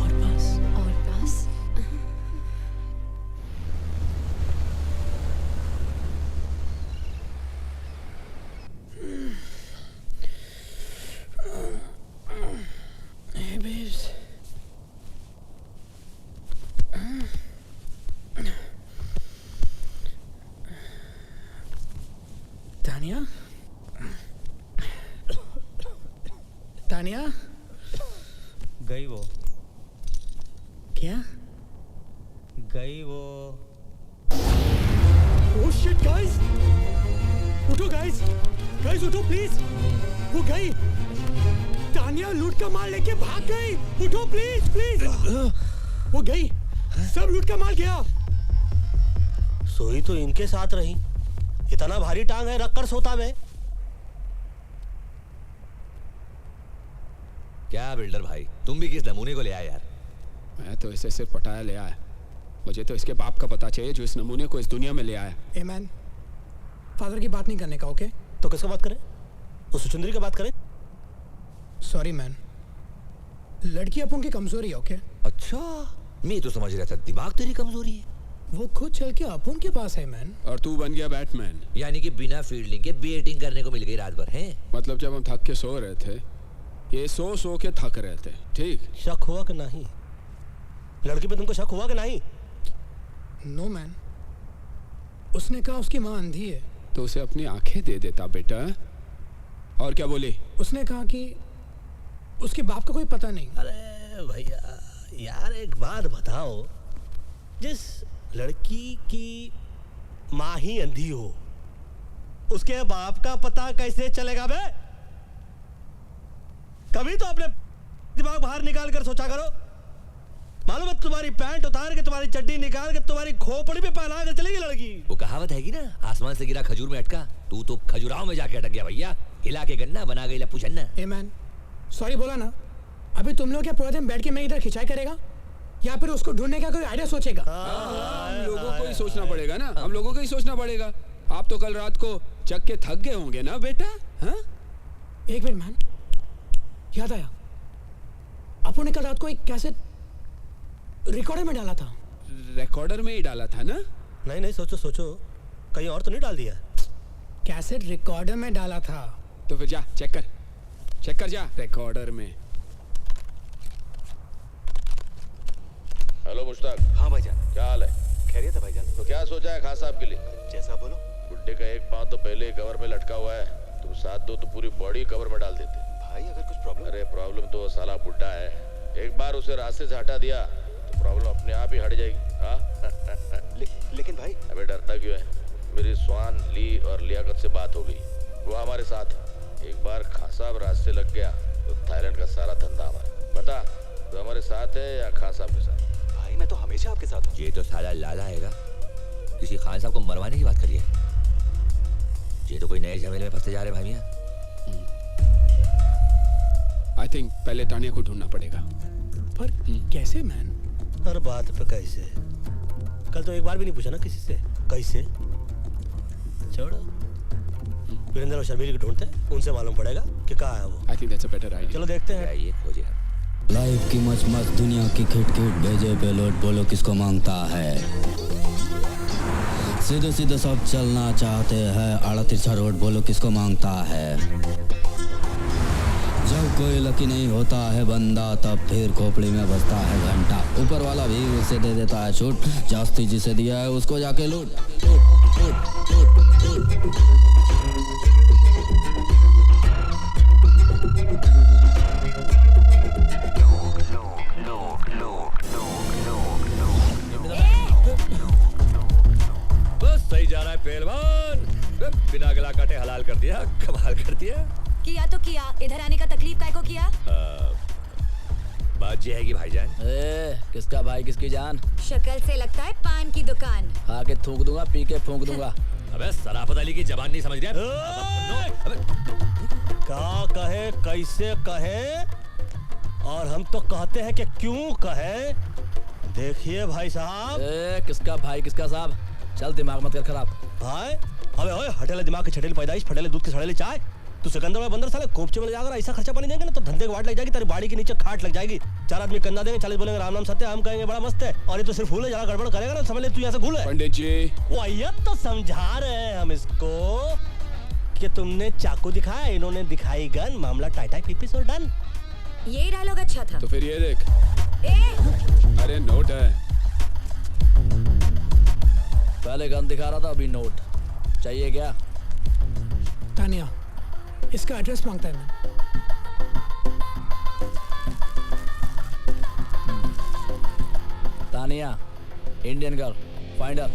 और पास? और पास। Hey babes. तानिया? तानिया? गई वो। क्या? गई वो। Oh shit guys! उठो guys! Guys उठो please! वो गई! तानिया लूट का माल लेके भाग गई! उठो प्लीज प्लीज! वो गई! सब लूट का माल गया! सोई तो इनके साथ रही। इतना भारी टांग है, रखकर सोता मैं। क्या बिल्डर भाई, तुम भी किस नमूने को ले आए यार? मैं तो इसे सिर्फ पटाया ले आया। मुझे तो इसके बाप का पता चाहिए जो इस नमूने को इस दुनिया में ले आया। ए मैन, फादर की बात नहीं करने का, ओके? तो किसका बात करें? उस सुचुंदरी की बात करें? सॉरी मैन, लड़की अपन की कमजोरी है, ओके? अच्छा, मैं तो समझ रहा था दिमाग तेरी कमजोरी है। वो खुद चल के अपन के पास है मैन। और तू बन गया बैटमैन। यानी कि बिना फील्डिंग के बैटिंग करने को मिल गई रात भर, हैं? मतलब जब हम थक के सो रहे थे, ये सो के थक रहे थे, ठीक? शक हुआ कि नहीं? लड़की पे तुमको शक हुआ कि नहीं? नो मैन, उसने कहा उसकी माँ अंधी है। तो उसे अपनी आंखें दे देता बेटा। और क्या बोली? उसने कहा कि उसके बाप का कोई पता नहीं। अरे भैया यार, एक बात बताओ, जिस लड़की की माँ ही अंधी हो, उसके बाप का पता कैसे चलेगा बे? कभी तो अपने दिमाग बाहर निकाल कर सोचा करो। मालूम है, तुम्हारी पैंट उतार के, तुम्हारी चड्डी निकाल के, तुम्हारी खोपड़ी पे पहना कर चलेगी लड़की। वो कहावत है कि ना, आसमान से गिरा खजूर में अटका। तू तो खजुराहो में जाके अटक गया भैया। हिला के गन्ना बना गई लप्पू छन्ना। ए मैन, सॉरी बोला ना। अभी तुम लोग क्या पूरा दिन बैठ के मैं इधर खिंचाई करेगा, या फिर उसको ढूंढने का कोई आइडिया सोचेगा? हम लोगों को ही सोचना पड़ेगा ना, हम लोगों को ही सोचना पड़ेगा। आप तो कल रात को चक के थक गए होंगे ना बेटा? हाँ? एक मिनट मैन, याद आया, अपन ने कल रात को एक कैसेट रिकॉर्डर में डाला था। रिकॉर्डर में ही डाला था ना? नहीं, सोचो कहीं और तो नहीं डाल दिया? कैसेट रिकॉर्डर में डाला था। तो फिर जा चेक कर जा रिकॉर्डर में। हेलो मुश्ताक। हाँ भाईजान। क्या हाल है? खैरियत है भाईजान। तो क्या सोचा है खास साहब के लिए? जैसा बोलो। गुड्डे का एक पाँव तो पहले ही कवर में लटका हुआ है, तुम साथ दो तो पूरी बॉडी कवर में डाल देते। भाई अगर कुछ प्रॉब्लम? अरे प्रॉब्लम तो साला बुड्ढा है, एक बार उसे रास्ते से हटा दिया तो प्रॉब्लम अपने आप ही हट जाएगी। हाँ? लेकिन भाई। अबे डरता क्यों है? मेरी स्वान, ली और लियाकत से बात हो गई, वो हमारे साथ है। एक बार खान साहब रास्ते लग गया तो थाईलैंड का सारा धंधा हमारा। बता, तो हमारे साथ है या खान साहब के साथ? भाई मैं तो हमेशा आपके साथ हूँ। ये तो साला लाला हैगा, किसी खान साहब को मरवाने की बात करी है। ये तो कोई नए झमेले में फंसते जा रहे भाई मियां। आई थिंक पहले तानिया को ढूंढना पड़ेगा। पर कैसे मैन? हर बात पे कैसे? कल तो एक बार भी नहीं पूछा ना किसी से कैसे। छोड़ो, वीरेंद्र और शर्मिली को ढूंढते हैं, उनसे मालूम पड़ेगा कि कहाँ है वो। I think that's a better idea. चलो देखते हैं। ये खोजे लाइफ की मच मच दुनिया की खिट खिट भेजे पे लोट बोलो किसको मांगता है। सीधे सीधे सब चलना चाहते हैं, आड़ा तिरछा रोड बोलो किसको मांगता है। जब कोई लकी नहीं होता है बंदा, तब फिर खोपड़ी में बजता है घंटा। ऊपर वाला भी उसे दे देता है छूट, जास्ती जिसे दिया है उसको जाके लूट। बस सही जा रहा है पहलवान, बिना गला काटे हलाल कर दिया, कमाल कर दिया। किया तो किया, इधर आने का तकलीफ काय को किया? बात ये है कि भाईजान। किसका भाई किसकी जान? शक्ल से लगता है पान की दुकान। आके थूक दूंगा, पी के फूंक दूंगा। अबे सराफत अली की जबान नहीं समझ रहा? क्या कहे, कैसे कहे, और हम तो कहते हैं कि क्यों कहे। देखिए भाई साहब। किसका भाई किसका साहब? चल दिमाग मत कर खराब। भाई अबे ओए, हटेले दिमाग की छटेली पैदाइश, फटेले दूध की सड़ेली चाय। तू सिकंदर में बंदर साले कोपचे में ले जाकर ऐसा खर्चा पानी देंगे ना तो धंधे की वाट लग जाएगी, तेरी बाड़ी के नीचे खाट लग जाएगी। 4 आदमी कंधा देंगे, 40 बोलेंगे राम नाम सत्य, हम कहेंगे बड़ा मस्त है, और ये तो सिर्फ फूल है, जरा गड़बड़ करेगा ना समझ ले तू यहाँ से घूल है। पंडित जी वही तो समझा रहे हैं हम इसको कि तुमने चाकू दिखाया, इन्होंने दिखाई गन, मामला टाइटाई पीपीस और डन। ये डायलॉग अच्छा था। तो फिर ये देख। अरे नोट है। पहले गन दिखा रहा था, अभी नोट चाहिए क्या? तानिया, इसका एड्रेस मांगता है मैं। Tania, Indian girl, find her.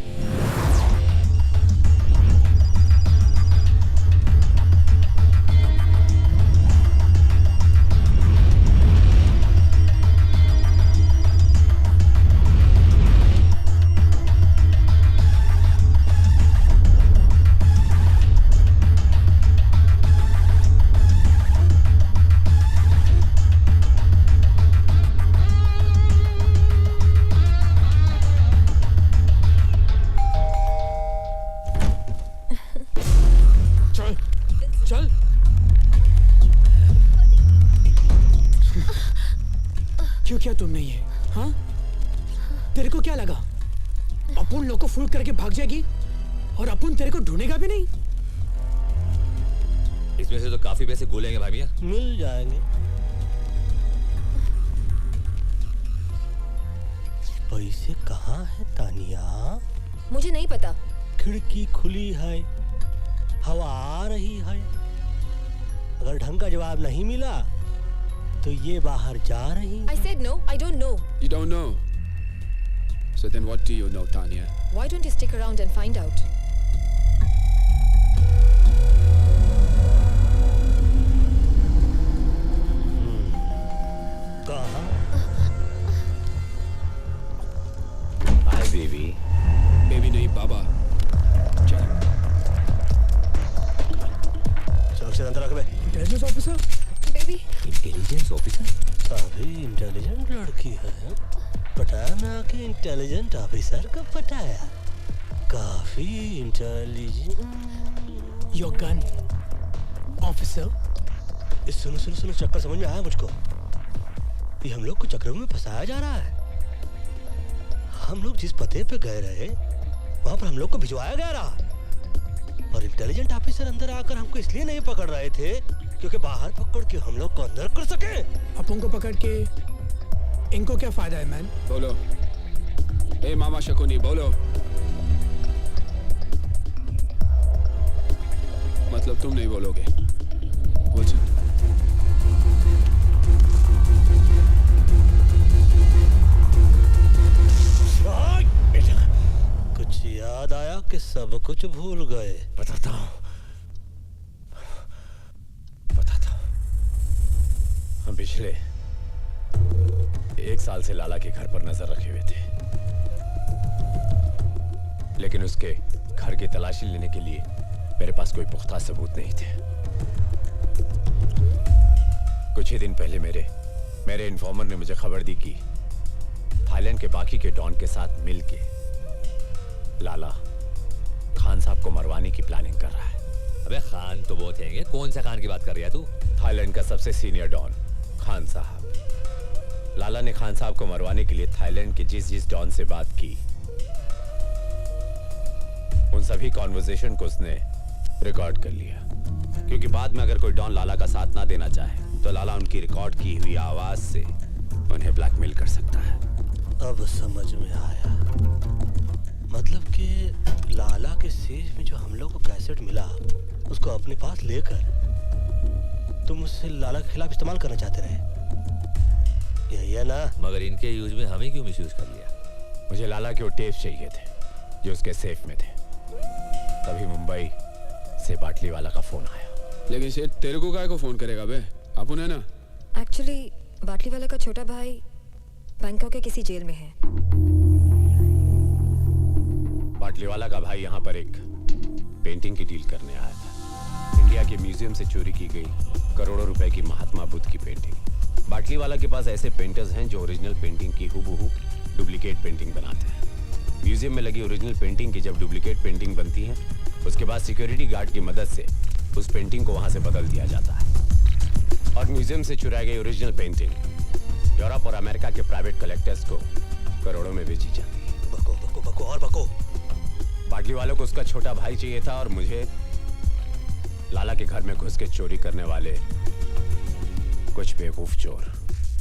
चल। क्यों किया तुमने ये? हाँ, तेरे को क्या लगा अपन लोग को फूल करके भाग जाएगी और अपन तेरे को ढूंढेगा भी नहीं? इसमें से तो काफी पैसे गोलेंगे भाई मियां। मिल जाएंगे। पैसे कहाँ है तानिया? मुझे नहीं पता। खिड़की खुली है, हवा आ रही है, अगर ढंग का जवाब नहीं मिला तो ये बाहर जा रही। I said no, I don't know. You don't know. So then what do you know, Tanya? Why don't you stick around and find out? कहाँ? Hi baby. बेबी नहीं बाबा। सुरक्षित अंदर रख बे। Intelligence officer. Baby. Intelligence officer? काफी intelligent लड़की है। पटाया ना कि इंटेलिजेंट ऑफिसर को पटाया। काफी इंटेलिजेंट। Your gun officer. सुनो सुनो सुनो, चक्कर समझ में आया मुझको। ये हम लोग को चक्करों में फंसाया जा रहा है। हम लोग जिस पते पे गए रहे वहां पर हम लोग को भिजवाया गया रहा, और इंटेलिजेंट ऑफिसर अंदर आकर हमको इसलिए नहीं पकड़ रहे थे क्योंकि बाहर पकड़ के हम लोग को अंदर कर सके। अपन को पकड़ के इनको क्या फायदा है मैन? बोलो। ए मामा शकुनी बोलो। मतलब तुम नहीं बोलोगे? बोल। कुछ याद आया कि सब कुछ भूल गए? बताता हूँ। हम पिछले 1 साल से लाला के घर पर नजर रखे हुए थे, लेकिन उसके घर की तलाशी लेने के लिए मेरे पास कोई पुख्ता सबूत नहीं थे। कुछ ही दिन पहले मेरे इन्फॉर्मर ने मुझे खबर दी कि थाईलैंड के बाकी के डॉन के साथ मिलके लाला खान साहब को मरवाने की प्लानिंग कर रहा है। अबे खान तो बहुत हैं, कौन सा खान की बात कर रहा है तू? थाईलैंड का सबसे सीनियर डॉन खान साहब। लाला ने खान साहब को मरवाने के लिए थाईलैंड के जिस डॉन से बात की, उन सभी कॉन्वर्सेशन को उसने रिकॉर्ड कर लिया, क्योंकि बाद में अगर कोई डॉन लाला का साथ ना देना चाहे तो लाला उनकी रिकॉर्ड की हुई आवाज से उन्हें ब्लैकमेल कर सकता है। अब समझ में आया। मतलब कि लाला के सेफ में जो हम लोग को कैसेट मिला, उसको अपने पास लेकर तुम उससे लाला के खिलाफ इस्तेमाल करना चाहते रहे, यही है ना? मगर इनके यूज में हमें क्यों मिसयूज कर लिया? मुझे लाला के वो टेप चाहिए थे जो उसके सेफ में थे। तभी मुंबई से बाटली वाला का फोन आया। लेकिन शेर तेरे को काय को फोन करेगा बे? अपन है ना? एक्चुअली बाटली वाला का छोटा भाई बैंकॉक के किसी जेल में है। बाटली वाला का भाई यहाँ पर एक पेंटिंग की डील करने आया था। इंडिया के म्यूजियम से चोरी की गई करोड़ों रुपए की महात्मा बुद्ध की पेंटिंग। बाटली वाला के पास ऐसे पेंटर्स हैं जो ओरिजिनल पेंटिंग की हूबहू डुप्लीकेट पेंटिंग बनाते हैं। म्यूजियम में लगी ओरिजिनल पेंटिंग की जब डुप्लीकेट पेंटिंग बनती है, उसके बाद सिक्योरिटी गार्ड की मदद से उस पेंटिंग को वहां से बदल दिया जाता है और म्यूजियम से चुराई गई ओरिजिनल पेंटिंग यूरोप और अमेरिका के प्राइवेट कलेक्टर्स को करोड़ों में बेची जाती है। बको बको बको और बको। बाटली वालों को उसका छोटा भाई चाहिए था और मुझे लाला के घर में घुस के चोरी करने वाले कुछ बेवकूफ चोर।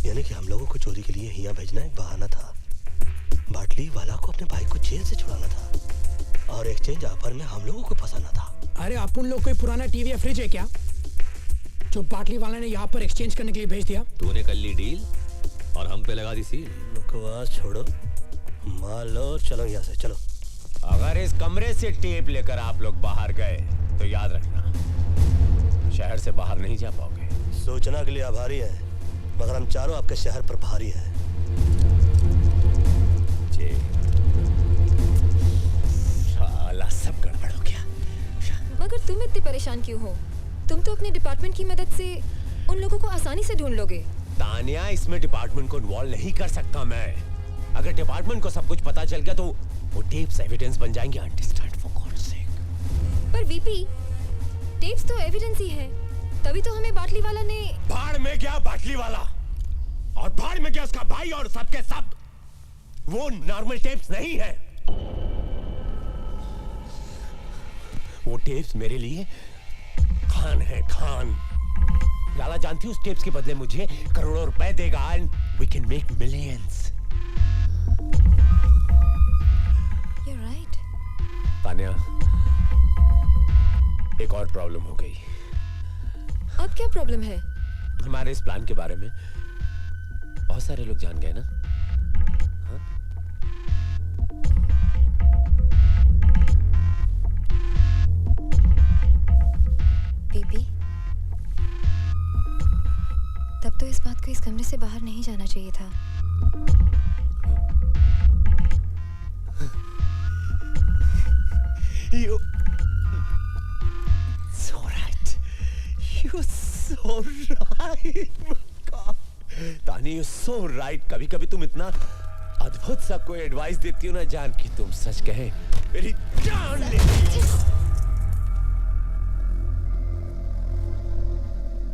यानी कि हम लोगों को चोरी के लिए यहाँ भेजना एक बहाना था। बाटली वाला को अपने भाई को जेल से छुड़ाना था और एक्सचेंज ऑफर में हम लोगों को फंसाना था। अरे अपन लोग कोई पुराना टीवी या फ्रिज है क्या जो बाटली वाला ने यहाँ पर एक्सचेंज करने के लिए भेज दिया? तूने कर ली डील और हम पे लगा दी सील। बकवास छोड़ो, मान लो, चलो यहाँ से चलो। अगर इस कमरे से टेप लेकर आप लोग बाहर गए तो याद रखना शहर से बाहर नहीं जा पाओगे। सोचना के लिए आभारी है, मगर हम चारों आपके शहर पर भारी है। जी साला सब गड़बड़ हो गया। मगर तुम इतने परेशान क्यों हो? तुम तो अपने डिपार्टमेंट की मदद से उन लोगों को आसानी से ढूंढ लोगे। तानिया, इसमें डिपार्टमेंट को इन्वॉल्व नहीं कर सकता मैं। अगर डिपार्टमेंट को सब कुछ पता चल गया तो वो टेप्स एविडेंस बन जाएंगे। Understand for God sake. पर वीपी, टेप्स तो एविडेंस ही है, तभी तो हमें बाटली वाला ने। भाड़ में गया बाटली वाला और भाड़ में गया उसका भाई और सबके सब। वो नॉर्मल टेप्स नहीं है। वो टेप्स मेरे लिए खान है, खान। लाला जानती उस टेप्स के बदले मुझे करोड़ों रुपए देगा and we can make millions. You're right. Tania, एक और प्रॉब्लम हो गई। अब क्या प्रॉब्लम है? हमारे इस प्लान के बारे में बहुत सारे लोग जान गए ना। हाँ? बीबी, तब तो इस बात को इस कमरे से बाहर नहीं जाना चाहिए था। You so right. You're so right. तानी, you're so right. कभी-कभी तुम इतना अद्भुत सा कोई एडवाइस देती हो ना जान कि तुम सच कहे मेरी जान लेती हो।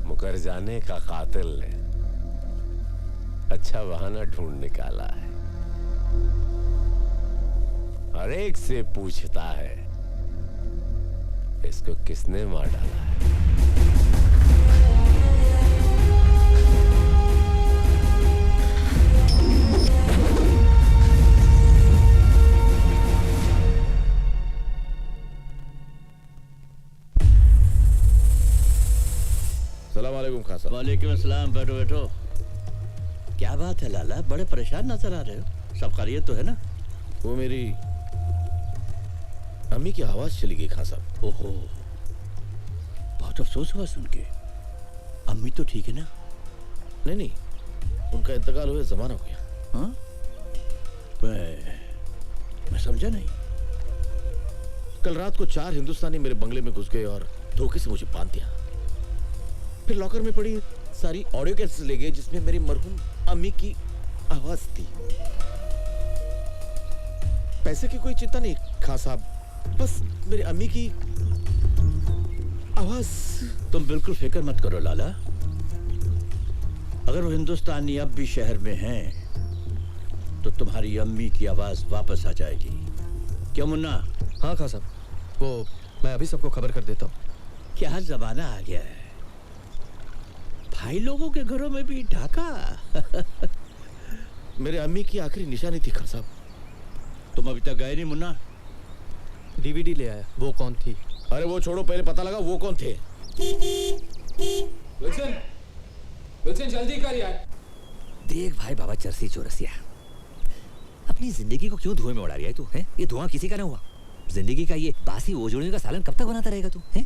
मुकर जाने का कातिल ने अच्छा बहाना ढूंढ निकाला है। हर एक से पूछता है इसको किसने मार डाला है। सलाम वालेकुम खासा। वालेकुम अस्सलाम। बैठो बैठो। क्या बात है लाला, बड़े परेशान नजर आ रहे हो? सब खैरियत तो है ना? वो मेरी अम्मी की आवाज चली गई खान साहब। ओहो, बहुत अफसोस हुआ सुन के। अम्मी तो ठीक है ना? नहीं नहीं, उनका इंतकाल हुए जमाना हो गया। हाँ? मैं समझा नहीं। कल रात को 4 हिंदुस्तानी मेरे बंगले में घुस गए और धोखे से मुझे बांध दिया। फिर लॉकर में पड़ी सारी ऑडियो कैसेट्स ले गए जिसमें मेरी मरहूम अम्मी की आवाज थी। पैसे की कोई चिंता नहीं खान साहब, बस मेरी अम्मी की आवाज। तुम बिल्कुल फिक्र मत करो लाला, अगर वो हिंदुस्तानी अब भी शहर में हैं तो तुम्हारी अम्मी की आवाज वापस आ जाएगी। क्यों मुन्ना? हाँ खान साहब, वो मैं अभी सबको खबर कर देता हूँ। क्या जमाना आ गया है, भाई लोगों के घरों में भी ढाका। मेरे अम्मी की आखिरी निशानी थी खान साहब। तुम अभी तक गए नहीं मुन्ना? डीवीडी ले आया, वो कौन थी? अरे वो छोड़ो, पहले पता लगा वो कौन थे। विल्सन, विल्सन जल्दी कर यार। देख भाई बाबा चरसी चौरसिया, अपनी जिंदगी को क्यों धुएं में उड़ा रही है तू? हैं? ये धुआं किसी का ना हुआ। जिंदगी का ये बासी ओजोड़ियों का सालन कब तक बनाता रहेगा तू? हैं?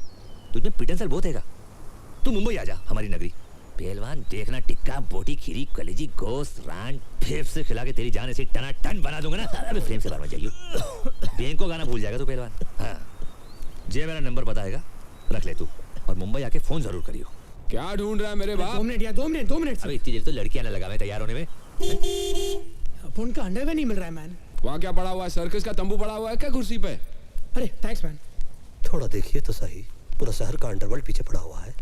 तुझमें पिटन सल बहुत हैगा। तू मुंबई आ जा, हमारी नगरी। पहलवान देखना, टिक्का बोटी खीरी कलेजी गोश्त रान फेफ से खिला के तेरी जान ऐसे टना टन बना दूंगा ना। अबे फ्रेम से बाहर मत जाइयो, बैंक को गाना भूल जाएगा तू पहलवान। हाँ जे मेरा नंबर पता हैगा, रख ले तू, और मुंबई आके फोन जरूर करियो। क्या ढूंढ रहा है मेरे बाप? 2 मिनट या 2 मिनट 2 मिनट। अबे इतनी देर तो लड़कियां ना लगा मैं तैयार होने में। फोन का अंडरवेयर नहीं मिल रहा है मैन। वहाँ क्या पड़ा हुआ है? सर्कस का तंबू पड़ा हुआ है क्या कुर्सी पे? अरे थैंक्स मैन। थोड़ा देखिए तो सही, पूरा शहर का अंडरवर्ल्ड पीछे पड़ा हुआ है।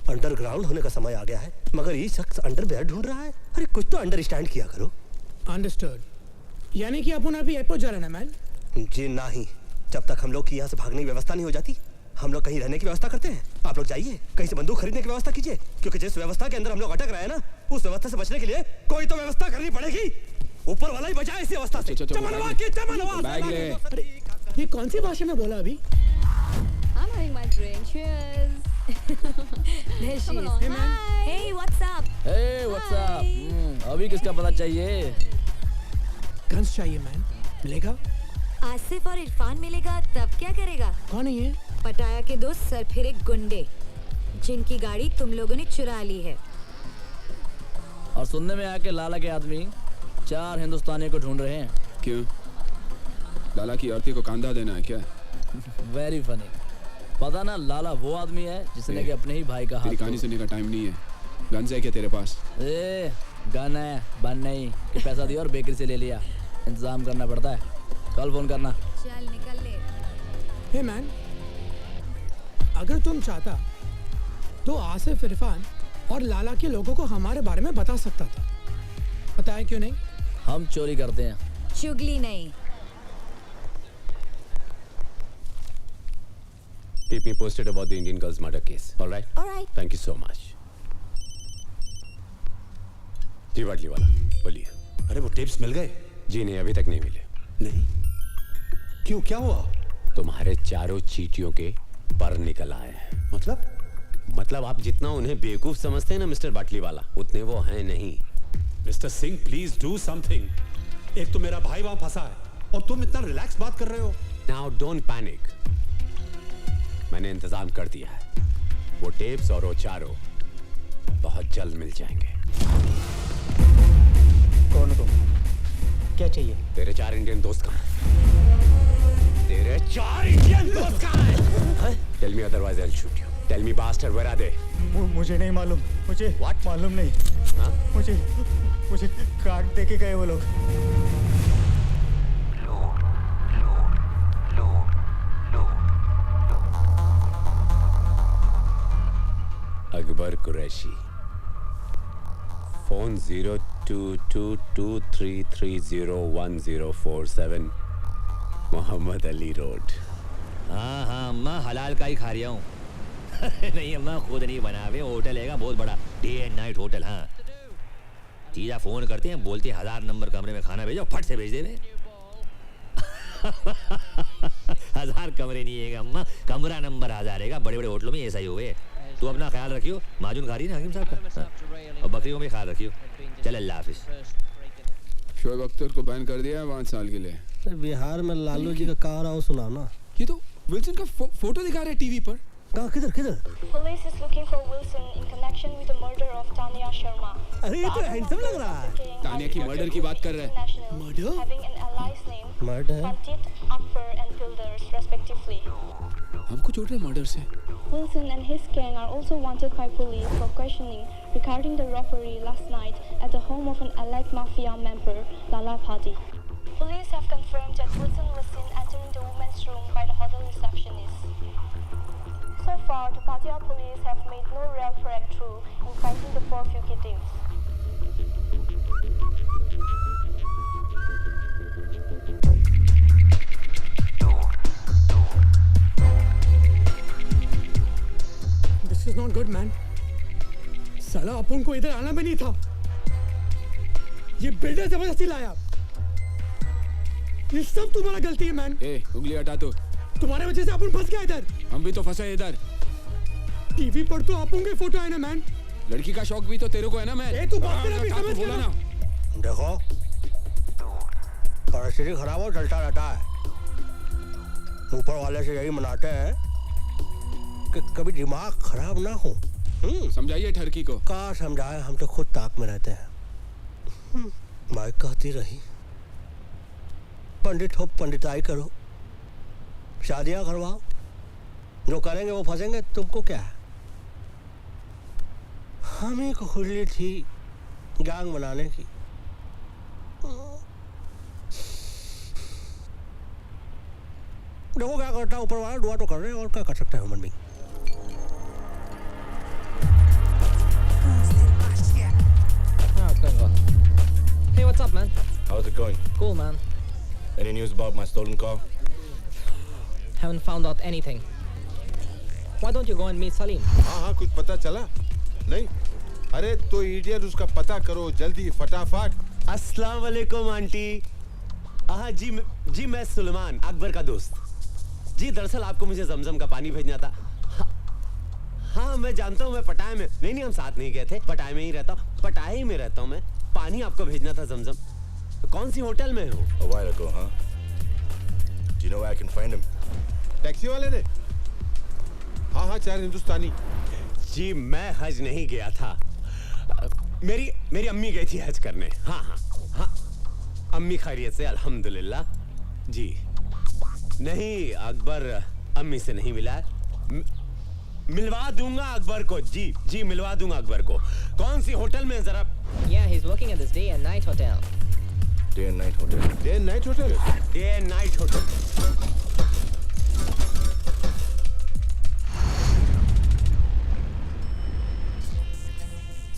अंडरग्राउंड होने का समय आ गया है, मगर ये शख्स अंडरवेयर ढूंढ रहा है। अरे कुछ तो अंडरस्टैंड किया करो। अंडरस्टूड। यानी कि अपन अभी एयरपोर्ट जा रहे हैं ना मैन? जी नहीं, जब तक हम लोग की यहाँ से भागने की व्यवस्था नहीं हो जाती, हम लोग कहीं रहने की व्यवस्था करते हैं। आप लोग जाइए, कहीं से बंदूक खरीदने की व्यवस्था कीजिए, क्योंकि जिस व्यवस्था के अंदर हम लोग अटक रहे हैं ना, उस व्यवस्था से बचने के लिए कोई तो व्यवस्था करनी पड़ेगी। ऊपर वाला ही बचाए इसी अवस्था से। बैग ले। अरे ये कौन सी भाषा में बोला अभी? I'm having my drink. Cheers. There she is. Hey man. Hey, what's up? Hey, what's up? अभी किसका पता चाहिए? गन्स चाहिए मैन। मिलेगा? आसिफ और इरफान मिलेगा तब क्या करेगा? कौन है ये? पटाया के दो सरफिरे गुंडे जिनकी गाड़ी तुम लोगों ने चुरा ली है। और सुनने में आया कि लाला के आदमी 4 हिंदुस्तानियों को ढूंढ रहे हैं। क्यों? लाला की औरती को कांधा देना है क्या? Very funny. पता ना लाला वो आदमी है जिसने कि अपने ही भाई का हाथ। तेरी कहानी सुनने का टाइम नहीं है। गन्स है क्या तेरे पास? ए गन है, बन नहीं कि पैसा दिया और बेकरी से ले लिया। इंतजाम करना पड़ता है। कल फोन करना। चल निकल ले। हे मैन, अगर तुम चाहता तो आसिफ, इरफान और लाला के लोगों को हमारे बारे में बता सकता था। पता है क्यों नहीं? हम चोरी करते हैं, चुगली नहीं। Keep me posted about the Indian girl's murder case. All right? All right. Thank you so much. जी बाटली वाला बोलिए। अरे वो टिप्स मिल गए? जी नहीं, अभी तक नहीं मिले। नहीं? क्यों, क्या हुआ? तुम्हारे चारों चीटियों के पर निकल आए हैं। मतलब आप जितना उन्हें बेवकूफ समझते हैं ना मिस्टर बाटली वाला, उतने वो हैं नहीं। Mister Singh please do something. एक तो मेरा भाई वहां फंसा है और तुम इतना रिलैक्स बात कर रहे हो। नाउ डोंट पैनिक, मैंने इंतजाम कर दिया है। वो टेप्स और वो चारों बहुत जल्द मिल जाएंगे। कौन हो तुम? क्या चाहिए? तेरे 4 इंडियन दोस्त कहाँ हैं? तेरे 4 इंडियन दोस्त कहाँ हैं? Tell me otherwise I'll shoot you. Tell me bastard, where are they? मुझे नहीं मालूम। मुझे What? मालूम नहीं। हाँ? मुझे काट दे के गए वो लोग। Akbar Qureshi, phone 0222330147, Mohammad Ali road. हाँ हाँ अम्मा हलाल का ही खा रहा हूँ। नहीं अम्मा खुद नहीं बना हुए, होटल है बहुत बड़ा, डे एंड नाइट होटल। हाँ जीजा फोन करते हैं, बोलते हैं 1000 नंबर कमरे में खाना भेजो, फट से भेज दे। 1000 कमरे नहीं है अम्मा, कमरा नंबर 1000 है। बड़े बड़े होटलों में ऐसा ही हुए। तू अपना ख्याल रखियो, माजून खा रही ना हकीम साहब का। हाँ। और बकरियों में ख्याल रखियो। चल अल्लाह हाफिज। शोएब अख्तर को बैन कर दिया है 5 साल के लिए। बिहार में लालू जी का कहा रहा हो सुना ना। ये तो विल्सन का फोटो दिखा रहे हैं टीवी पर। कहाँ किधर किधर? Police is looking for Wilson in connection with the murder of Tanya Sharma. अरे ये तो हैंडसम लग रहा है। तानिया की मर्डर की बात कर रहे हैं। Murder? Having an allies name Murder? Pandit, Akbar and Pilders respectively. हमको छोड़ रहे मर्डर से। Wilson and his gang are also wanted by police for questioning regarding the robbery last night at the home of an allied mafia member, Lala Phadi. Police have confirmed that Wilson was seen entering the women's room by the hotel receptionist. So far, the Pattaya police have made no real breakthrough in finding the 4 fugitives. This is not good, man. साला अपन को इधर आना भी नहीं था। ये builder जबरदस्ती लाया। ये सब तुम्हारा गलती है, मैन। ए, उंगली हटा तू। तुम्हारे वजह से अपन फंस गया इधर। हम भी तो फंसे इधर। टीवी पर तो अपन के फोटो है ना, मैन। लड़की का शौक भी तो तेरे को है ना, मैन। ए, तू बात कर अभी, समझ बोला ना। देखो, परिस्थिति खराब हो चलता रहता है। ऊपर वाले से यही मनाते हैं कि कभी दिमाग खराब ना हो। समझाइए ठरकी को। का समझाए, हम तो खुद ताक में रहते हैं। माँ कहती रही, पंडित हो पंडिताई करो, शादियां करवाओ, जो करेंगे वो फंसेंगे, तुमको क्या है? हमें को खुली थी गैंग बनाने की। देखो क्या करता है ऊपर वाला, दुआ तो कर रहे हैं, और क्या कर सकते हैं human being. Hey, what's up, man? How's it going? Cool, man. Any news about my stolen car? Haven't found out anything. Why don't you go and meet Salim? हाँ कुछ पता चला? नहीं? अरे तो इडियट उसका पता करो जल्दी फटाफट। अस्सलाम वालेकुम आंटी। हाँ जी मैं सुलेमान अकबर का दोस्त। जी दरअसल आपको मुझे जमजम का पानी भेजना था। हाँ मैं जानता हूँ, मैं पटाया में नहीं हम साथ नहीं गए थे, पटाया में ही रहता हूँ, पटाया ही में रहता हूँ मैं। पानी आपको भेजना था जमजम। कौन सी होटल में हो? A while ago, huh? Do you know where I can find him? Taxi वाले ने? हाँ 4 हिंदुस्तानी। जी मैं हज नहीं गया था, मेरी अम्मी गई थी हज करने। हाँ अम्मी खैरियत से अल्हम्दुलिल्लाह। जी नहीं, अकबर अम्मी से नहीं मिला है। मिलवा दूंगा अकबर को। जी मिलवा दूंगा अकबर को। कौन सी होटल में जरा? Yeah, he's working at this day and night hotel. Day and night hotel. Day and night hotel. Day and night hotel.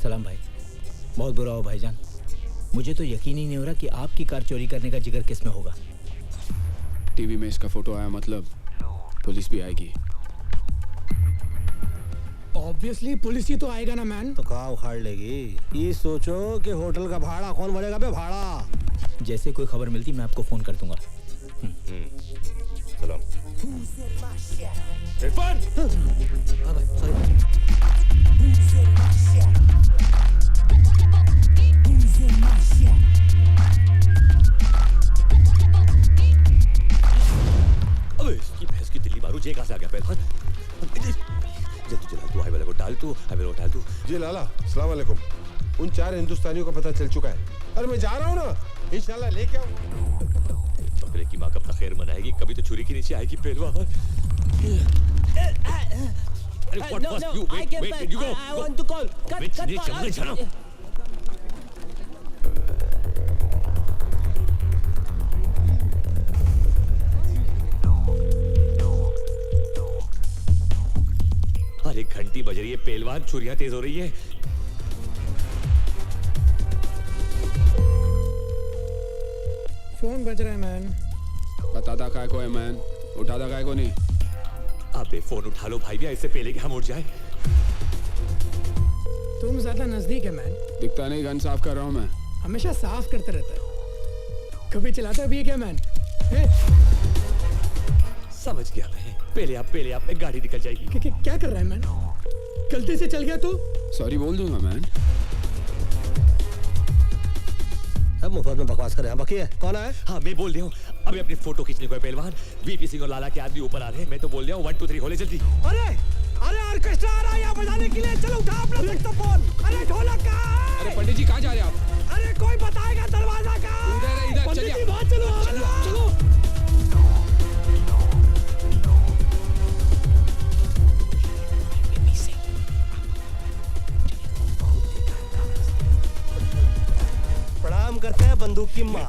सलाम भाई, बहुत बुरा हो भाईजान। मुझे तो यकीन ही नहीं हो रहा कि आपकी कार चोरी करने का जिगर किस में होगा। टीवी में इसका फोटो आया, मतलब पुलिस भी आएगी। ऑब्वियसली पुलिस ही तो आएगा ना, मैन। तो कहाँ उखाड़ लेगी? ये सोचो कि होटल का भाड़ा कौन भरेगा बे? भाड़ा जैसे कोई खबर मिलती मैं आपको फोन कर दूंगा। सलाम। इरफान! हाँ भाई, सॉरी। अबे इसकी भैंस की दिल्ली बारू, ये कहाँ से आ गया पहलवान? जल्दी चला तू, हाईवे को डाल तू, हाईवे को डाल तू। जी लाला, अस्सलाम वालेकुम। उन 4 हिंदुस्तानियों का पता चल चुका है। अरे मैं जा रहा हूँ ना, इंशाल्लाह लेके आऊँ। बकरे की माँ कब तक खैर मनाएगी, कभी तो छुरी के नीचे आएगी पहलवान। अरे what was you? Wait, you go. I want to call. Wait, चलो। अरे घंटी बज रही है पहलवान, छुरियां तेज हो रही है। फोन बज रहा है, मैन। बताता काय को है मैन, उठाता काय को नहीं। अबे फोन उठा लो भाई, भी इससे पहले कि हम उठ जाए। तुम ज्यादा नजदीक है, मैन। दिखता नहीं, गन साफ कर रहा हूँ मैं। हमेशा साफ करते रहता है, कभी चलाता भी है क्या, मैन? समझ गया मैं। पहले आप में गाड़ी निकल जाएगी। क्या कर रहा है, मैन? गलती से चल गया तो सॉरी बोल दूंगा मैन। अब मुफ्त में बकवास कर रहे हैं। बाकी है कौन है? हाँ मैं बोल रहा हूँ, अभी अपनी फोटो खींचने को है पहलवान। वीपी सिंह और लाला के आदमी ऊपर आ रहे हैं। मैं तो बोल रहा हूँ 1 2 3 होले जल्दी। अरे अरे ऑर्केस्ट्रा आ रहा है यहाँ बजाने के लिए, चलो उठा अपना सैक्सोफोन। अरे ढोलक कहाँ है? अरे पंडित जी कहाँ जा रहे हैं आप? अरे कोई बताएगा दरवाजा कहाँ है? इधर है, इधर, पंडित चलिए। जी वहाँ चलो, चलो। प्रणाम करते हैं बंदूक की माँ।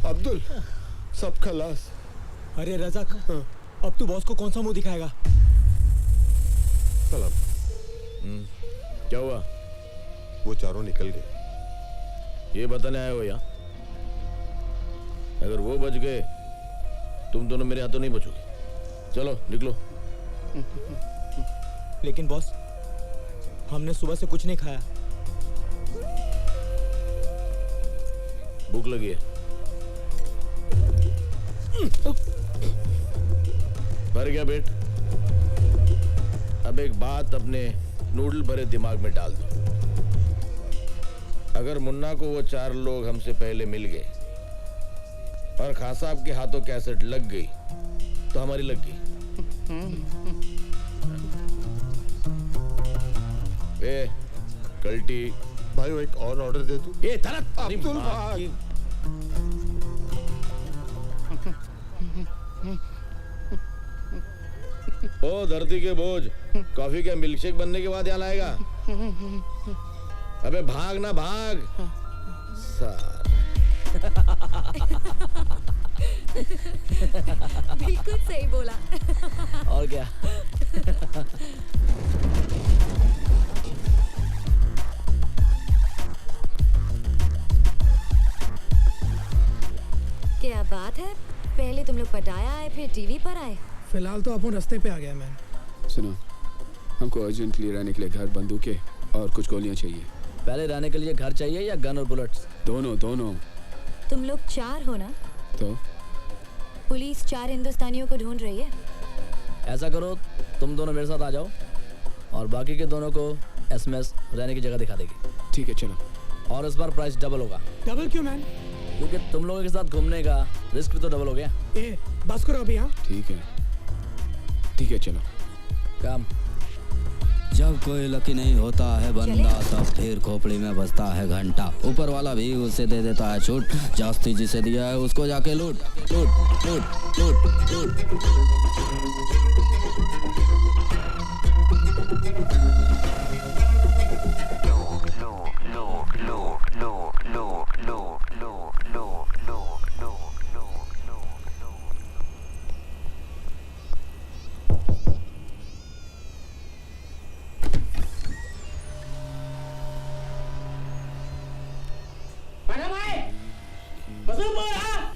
अब्दुल सब खलास। अरे रज़ाक, अब तू बॉस को कौन सा मुंह दिखाएगा? सलाम। क्या हुआ? वो चारों निकल गए। ये बताने आए हो यहाँ? अगर वो बच गए तुम दोनों मेरे हाथों नहीं बचोगे। चलो निकलो। लेकिन बॉस, हमने सुबह से कुछ नहीं खाया। भूख लगी है। भर गया पेट। अब एक बात अपने नूडल भरे दिमाग में डाल दो। अगर मुन्ना को वो 4 लोग हमसे पहले मिल गए और खां साहब के हाथों कैसेट लग गई तो हमारी लग गई। ए, कल्टी भाई वो एक और ऑर्डर दे तू। ये तरत अब्दुल भाई। ओ धरती के बोझ, कॉफी के मिल्कशेक बनने के बाद यहाँ लाएगा। अबे भाग ना भाग। बिल्कुल सही बोला। और क्या? क्या बात है, पहले तुम लोग पटाया आए फिर टीवी पर आए। फिलहाल तो अपन रास्ते पे आ गया मैन। सुनो, हमको अर्जेंटली रहने के लिए घर, बंदूकें और कुछ गोलियां चाहिए। पहले रहने के लिए घर चाहिए या गन और बुलेट्स? दोनों दोनों। तुम लोग 4 हो ना? तो पुलिस 4 हिंदुस्तानियों को ढूंढ रही है। ऐसा करो, तुम दोनों मेरे साथ आ जाओ और बाकी के दोनों को एसएमएस रहने की जगह दिखा देगी। ठीक है चलो। और इस बार प्राइस डबल होगा। डबल क्यों मैन? क्योंकि तुम लोगों के साथ घूमने का रिस्क भी तो डबल हो गया। ए, बस करो अभी। हाँ ठीक है चलो। काम। जब कोई लकी नहीं होता है बंदा तब फिर खोपड़ी में बजता है घंटा। ऊपर वाला भी उसे दे देता है छूट, जास्ती जिसे दिया है उसको जाके लूट लूट लूट लूट लूट।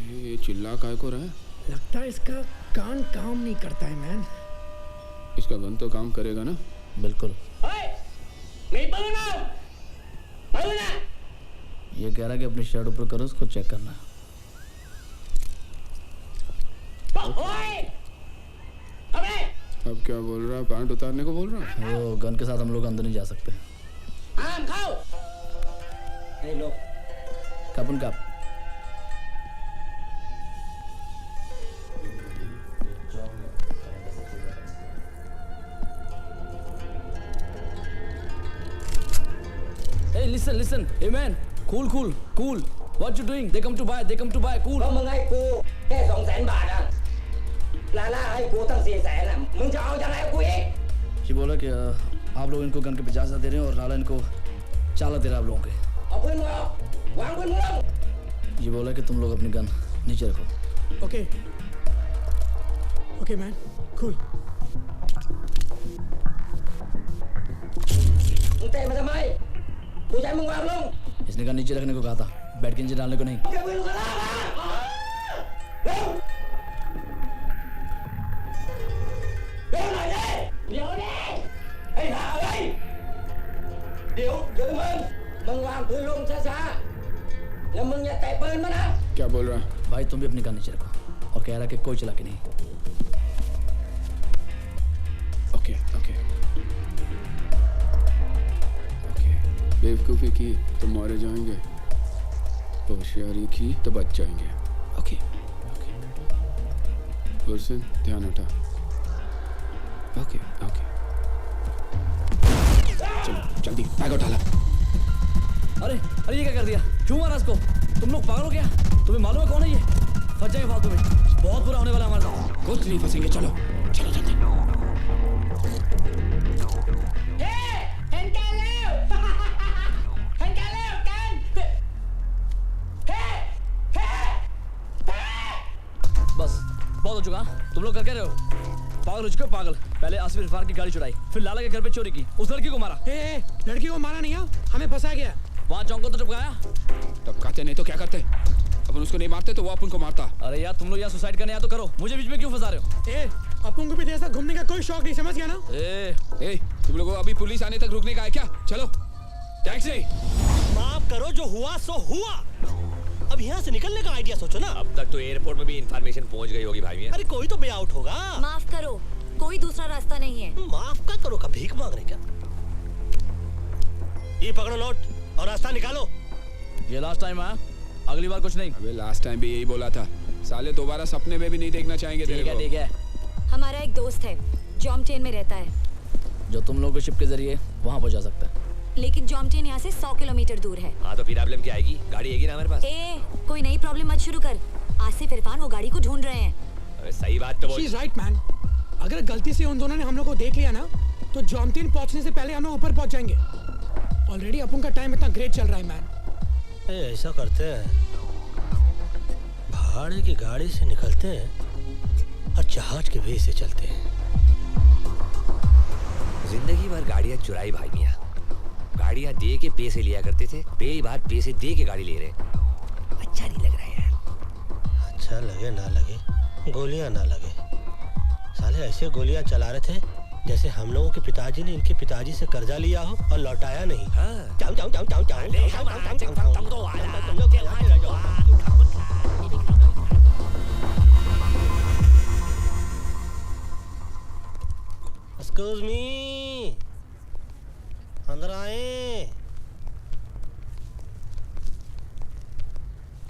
ये चिल्ला काय को रहा है? लगता है इसका कान काम नहीं करता है मैन। इसका गन तो काम करेगा ना? बिल्कुल। नहीं बोलना, बोलना। ये कह रहा है कि अपनी शर्ट ऊपर करो, उसको चेक करना। अब क्या बोल रहा है? पैंट उतारने को बोल रहा है? वो गन के साथ हम लोग अंदर नहीं जा सकते। आम खाओ। नहीं लो। कपन cup. Hey, listen. Hey man, cool. What you doing? They come to buy, cool. มึงให้กูแค่200,000 บาทอ่ะลาล่าให้กูตั้ง400,000อ่ะมึงจะเอายังไงกูอีก ये बोला कि आप लोग इनको गन के 50,000 दे रहे हैं और लाला इनको 4 दे रहा है आप लोगों के। เอาปืนมึงเอาวางปืนมึง ये बोला कि तुम लोग अपनी गन नीचे रखो। Okay man, cool. มึงเตะมาทำไมกูใช้มึงวางลง इसने गन नीचे रखने को कहा था, बैठ के नीचे डालने को नहीं। เก็บปืนลูกกระลามาเร็วเร็วหน่อยดิเดี๋ยวดิไอ้ห่าเว้ยเดี๋ยวมึงวางปืนลงช้าๆแล้วมึงอย่าเตะปืนมานะ क्या बोल रहा है? भाई तुम भी अपनी गन नीचे रखो और कह रहा है कि कोई चला के नहीं। ओके बेवकूफ़ी की तो मारे जाएंगे, होशियारी की तो बच जाएंगे। ओके गुरसिन ध्यान हटा। ओके चलो जल्दी बैग उठा ला। अरे ये क्या कर दिया? क्यों मारा इसको? तुम लोग पागल हो क्या? तुम्हें मालूम है कौन है ये? फंस जाएंगे फालतू में, बहुत बुरा होने वाला हमारे साथ। कुछ नहीं फंसेंगे, चलो जल्दी। बस बहुत हो चुका। तुम लोग कर क्या रहे हो? पागल हो चुके हो पागल। पहले आसिफ इरफान की गाड़ी चुराई, फिर लाला के घर पे चोरी की, उस लड़की को मारा। लड़की को मारा नहीं, हमें फंसा गया। वहाँ चौंक को तो टपकाया। टपकाते नहीं तो क्या करते? अपन उसको नहीं मारते तो वो अपन को मारता। अरे यार तुम लोग यहाँ सुसाइड करने आया तो करो, मुझे बीच में क्यों फंसा रहे हो? अपन को भी ऐसा घूमने का कोई शौक नहीं, समझ गया ना? तुम लोगों को अभी पुलिस आने तक रुकने का है क्या? चलो टैक्सी। माफ करो, जो हुआ सो हुआ। अब यहाँ से निकलने का आइडिया सोचो ना। अब तक तो एयरपोर्ट में भी इंफॉर्मेशन पहुंच गई होगी भाई। अरे कोई तो वे आउट होगा। माफ करो, कोई दूसरा रास्ता नहीं है। माफ का करो का भीख मांग रहे क्या? ये पकड़ो नोट और रास्ता निकालो। ये लास्ट टाइम आया, अगली बार कुछ नहीं। अबे लास्ट टाइम भी यही बोला था, साले दोबारा सपने में भी नहीं देखना चाहेंगे तेरे को। ठीक है। हमारा एक दोस्त है, जॉमटेन में रहता है, जो तुम लोग को शिप के जरिए वहाँ पहुँचा सकता है। लेकिन जॉमटेन यहाँ से 100 किलोमीटर दूर है। हाँ तो फिर प्रॉब्लम क्या आएगी? गाड़ी आएगी ना हमारे पास। कोई नई प्रॉब्लम मत शुरू कर। आसिफ इरफान वो गाड़ी को ढूंढ रहे हैं। अरे सही बात तो बोल। She's right, man. अगर गलती से उन दोनों ने हम लोग को देख लिया ना, तो जॉमटेन पहुंचने से पहले हम लोग ऊपर पहुंच जाएंगे। ऑलरेडी अपन का टाइम इतना ग्रेट चल रहा है मैन। ऐसा करते हैं, भाड़े की गाड़ी से निकलते हैं और जहाज के वे से चलते हैं। जिंदगी भर गाड़ियां चुराई भाई मियां। गाड़ियां दे के पैसे लिया करते थे, कई बार पैसे दे के गाड़ी ले रहे। अच्छा नहीं लग रहा है यार। अच्छा लगे ना लगे, गोलियां ना लगे, साले ऐसे गोलियां चला रहे थे जैसे हम लोगों के पिताजी ने इनके पिताजी से कर्जा लिया हो और लौटाया नहीं। एक्सक्यूज मी, अंदर आए।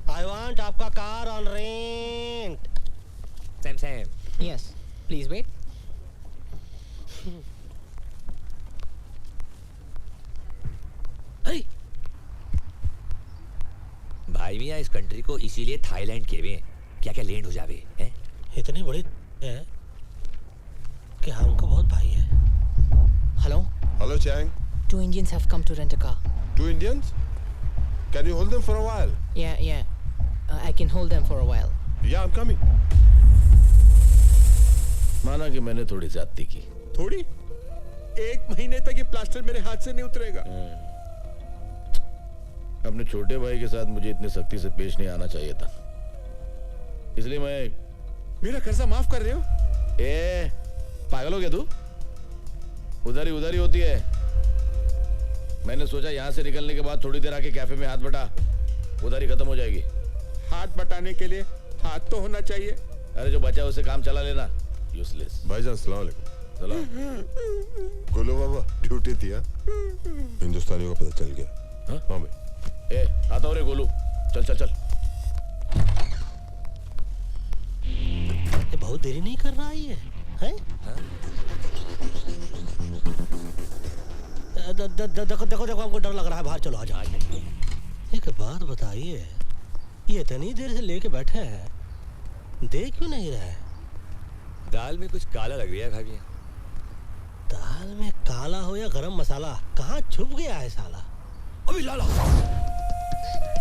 आई वांट आपका car on rent. Yes, please wait. मियाँ इस कंट्री को इसीलिए थाईलैंड के हुए क्या क्या लैंड हो जावे हैं? इतनी बड़ी है कि हमको बहुत भाई है। Hello? Hello, Chang. 2 Indians have come to rent a car. 2 Indians? Can you hold them for a while? Yeah. I can hold them for a while. Yeah, I'm coming. माना कि मैंने थोड़ी ज्यादती की। थोड़ी? 1 महीने तक ये प्लास्टर मेरे हाथ से नहीं उतरेगा। अपने छोटे भाई के साथ मुझे इतनी सख्ती से पेश नहीं आना चाहिए था, इसलिए मैं। मेरा कर्जा माफ कर रहे हो? पागल हो गया तू? उधारी होती है। मैंने सोचा यहाँ से निकलने के बाद थोड़ी देर आके कैफे में हाथ बटा, उधारी खत्म हो जाएगी। हाथ बटाने के लिए हाथ तो होना चाहिए। अरे जो बचा उसे काम चला लेना, यूजलेस। भाईजान सलाम अलैकुम। सलाम। गोलू बाबा ड्यूटी थी। हिंदुस्तानियों का पता चल गया। हाँ भाई। आता हो रे गोलू, चल। ये बहुत देरी नहीं कर रहा है ये, हैं? देखो हमको डर लग रहा है, बाहर चलो, आ एक बात बताइए, ये इतनी देर से लेके बैठे हैं, देख क्यों नहीं रहे? दाल में कुछ काला लग रहा है भाभी। दाल में काला हो या गरम मसाला, कहाँ छुप गया है साला? अभी लाला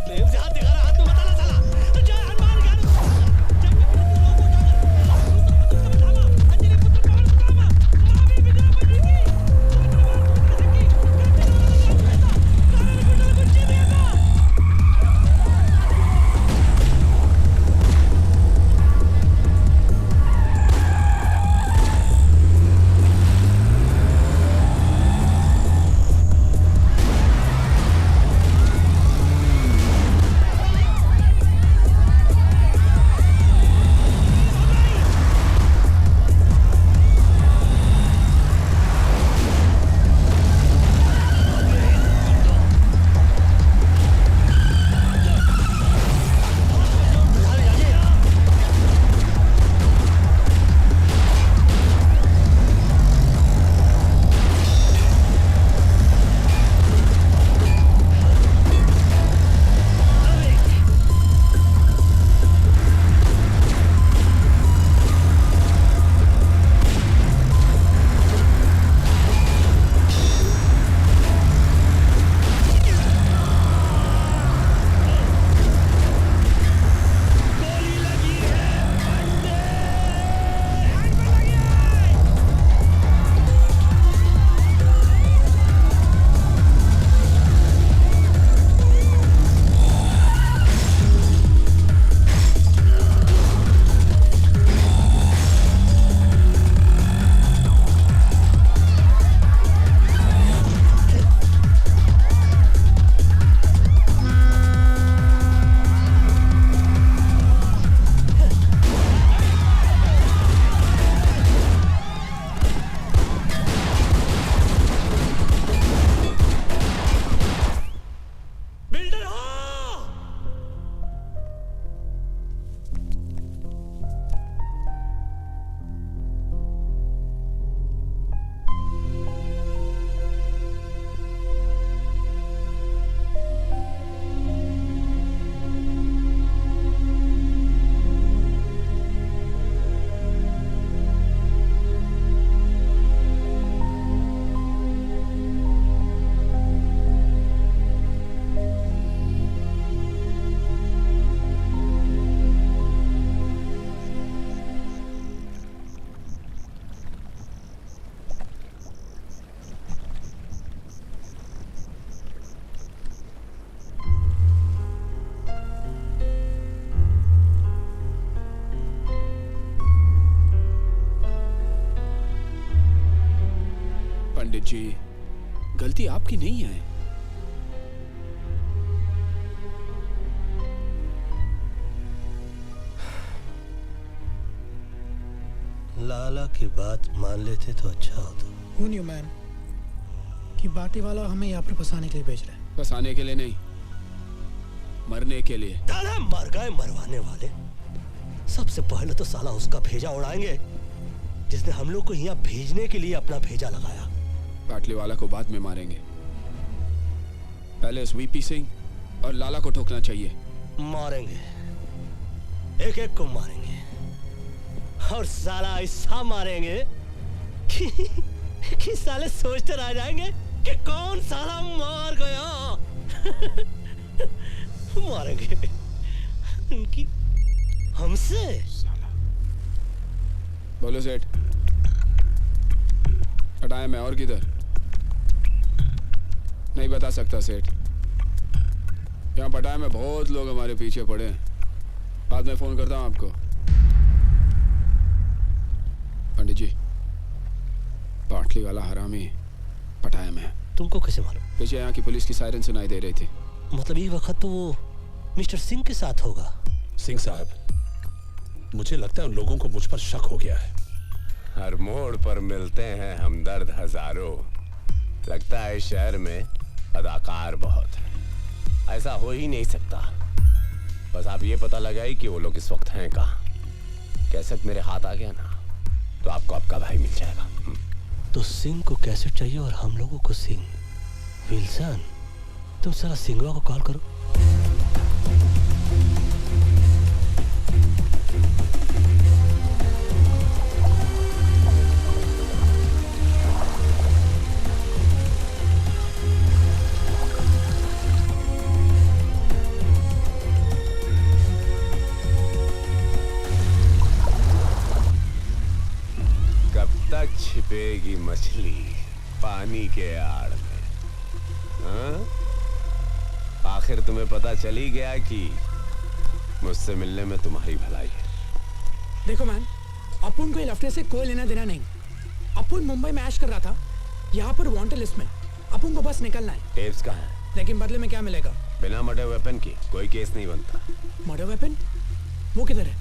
हाथ दिखा रहा, हाथ में मसाला साला। पंडित जी, गलती आपकी नहीं है। लाला की बात मान लेते तो अच्छा होता। Who knew, man, कि बाटी वाला हमें यहाँ पर फंसाने के लिए भेज रहा है? फंसाने के लिए नहीं, मरने के लिए। दादा मर गए मरवाने वाले। सबसे पहले तो साला उसका भेजा उड़ाएंगे जिसने हम लोग को यहाँ भेजने के लिए अपना भेजा लगाया। बाटली वाला को बाद में मारेंगे, पहले उस वीपी सिंह और लाला को ठोकना चाहिए। मारेंगे, एक एक को मारेंगे और साला ऐसा मारेंगे कि साले सोचते रह जाएंगे कि कौन साला मार गया। मारेंगे उनकी हमसे। बोलो सेठ, हटाए मैं और किधर? नहीं बता सकता सेठ। यहाँ पटाए में बहुत लोग हमारे पीछे पड़े हैं। बाद में फोन करता हूँ आपको। पंडित जी, पाटली वाला हरामी पटाया में। तुमको कैसे मालूम? पीछे यहाँ की पुलिस की सायरन सुनाई दे रही थी। मतलब ये वक्त तो वो मिस्टर सिंह के साथ होगा। सिंह साहब, मुझे लगता है उन लोगों को मुझ पर शक हो गया है। हर मोड़ पर मिलते हैं हमदर्द हजारों। लगता है शहर में अदाकार बहुत है। ऐसा हो ही नहीं सकता। बस आप ये पता लगाइए कि वो लोग इस वक्त हैं कहाँ। कैसेट मेरे हाथ आ गया ना तो आपको आपका भाई मिल जाएगा। तो सिंह को कैसेट चाहिए और हम लोगों को सिंह। विल्सन, तुम सारा सिंगवा को कॉल करो। छिपेगी मछली पानी के आड़ में। हाँ? आखिर तुम्हें पता चल ही गया कि मुझसे मिलने में तुम्हारी भलाई है। देखो मैन, अपुन को लफ्टे से कोई लेना देना नहीं। अपुन मुंबई में ऐश कर रहा था, यहाँ पर वांटेड लिस्ट में। अपुन को बस निकलना है। टेप्स कहाँ हैं? लेकिन बदले में क्या मिलेगा? बिना मर्डर वेपन की कोई केस नहीं बनता। Murder weapon? वो किधर है?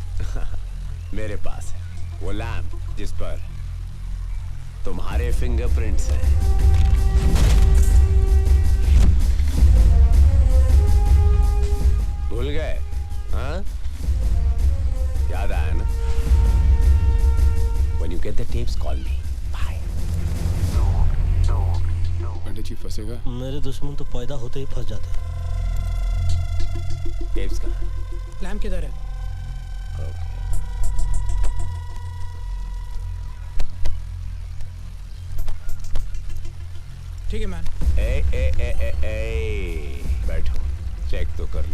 मेरे पास है वो लैम्प जिस पर तुम्हारे फिंगरप्रिंट्स हैं। भूल गए? हाँ? याद आया ना? When you get the tapes, call me. Bye. पंडित जी फंसेगा? मेरे दुश्मन तो पैदा होते ही फंस जाते हैं। टेप्स कहाँ? लैम्प किधर है? ठीक है मैन। बैठो, चेक तो कर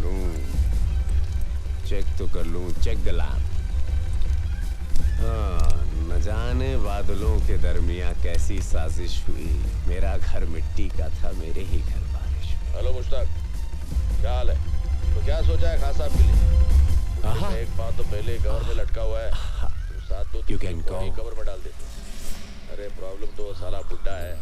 लूं। Check the lamp. हाँ, न जाने बादलों के दरमियां कैसी साजिश हुई। मेरा घर मिट्टी का था, मेरे ही घर बारिश। हेलो मुश्ताक, क्या हाल है? तो क्या सोचा है खास साहब के लिए? एक बात तो पहले कवर में लटका हुआ है, तुम साथ तो कवर में डाल देते। अरे प्रॉब्लम तो साला बुड्ढा है।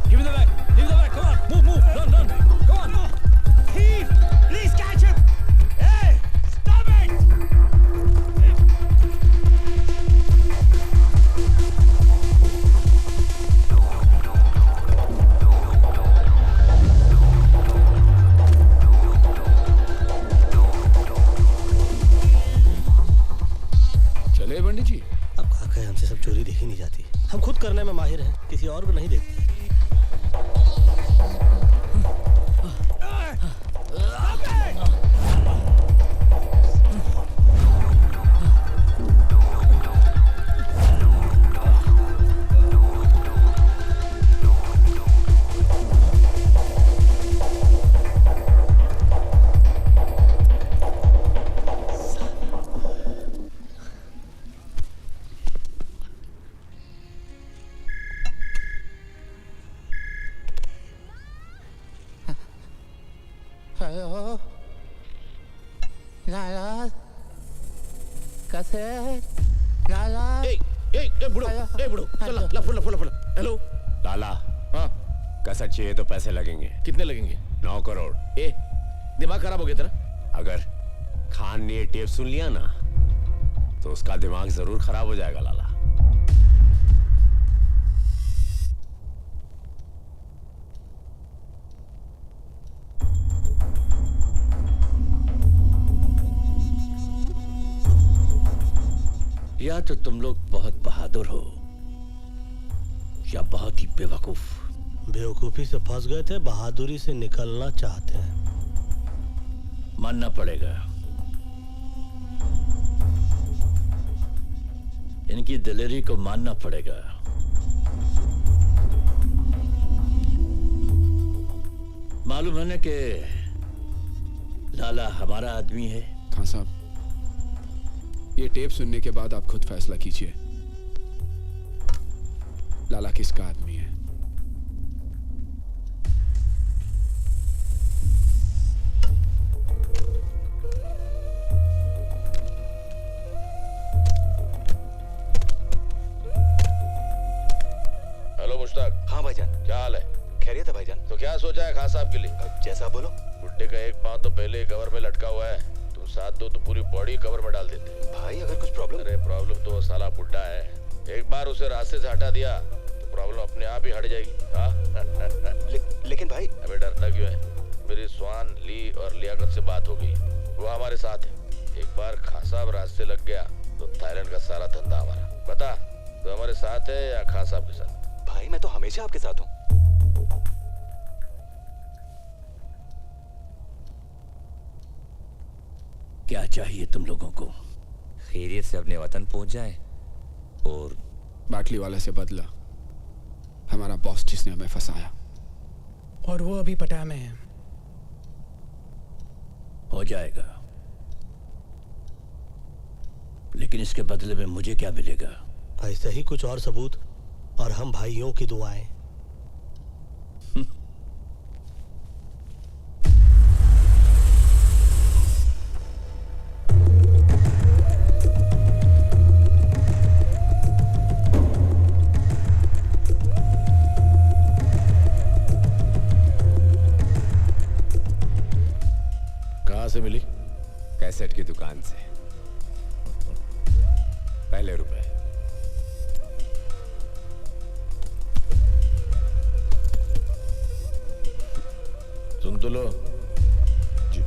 Give me the bag. Give me the bag. Come on. Move. Run. Come on. Thief! Please catch him! Hey! Stop it! चले पंडित जी। अब कहा कहे हमसे सब चोरी देखी नहीं जाती। हम खुद करने में माहिर हैं, किसी और को नहीं देखते। हेलो लाला कैसे लाला बुढ़ो चल ला फुल हेलो लाला। हाँ कैसेट चाहिए तो पैसे लगेंगे। कितने लगेंगे? 9 करोड़। दिमाग खराब हो गया तेरा? अगर खान ने ये टेप सुन लिया ना तो उसका दिमाग जरूर खराब हो जाएगा लाला। या तो तुम लोग बहुत बहादुर हो या बहुत ही बेवकूफ। बेवकूफी से फंस गए थे, बहादुरी से निकलना चाहते हैं। मानना पड़ेगा, इनकी दिलेरी को मानना पड़ेगा। मालूम है ना कि लाला हमारा आदमी है। खान साहब, ये टेप सुनने के बाद आप खुद फैसला कीजिए, लाला किसका आदमी है। हेलो मुश्ताक। हाँ भाईजान। क्या हाल है? खैरियत है भाईजान। तो क्या सोचा है खास साहब के लिए? जैसा बोलो। बुड्ढे का एक पांव तो पहले ही कवर में लटका हुआ है, तुम साथ दो तो पूरी बॉडी कवर में डाल देते। भाई अगर कुछ प्रॉब्लम? अरे प्रॉब्लम तो साला बुड्ढा है, एक बार उसे रास्ते से हटा दिया तो प्रॉब्लम अपने आप ही हट जाएगी। हाँ? लेकिन भाई। अबे डरता क्यों है? मेरी स्वान ली और लियाकत से बात हो गई, वो हमारे साथ है। एक बार खान साहब रास्ते लग गया तो थाईलैंड का सारा धंधा हमारा। बता, तो हमारे साथ है या खान साहब के साथ? भाई मैं तो हमेशा आपके साथ हूँ। क्या चाहिए तुम लोगों को? खैरियत से अपने वतन पहुंच जाए और बाटली वाले से बदला, हमारा बॉस जिसने हमें फंसाया। और वो अभी पटा में है। हो जाएगा, लेकिन इसके बदले में मुझे क्या मिलेगा? ऐसे ही कुछ और सबूत और हम भाइयों की दुआएं। कहाँ से मिली? कैसेट की दुकान से। पहले रुपए। सुन तो लो। जी।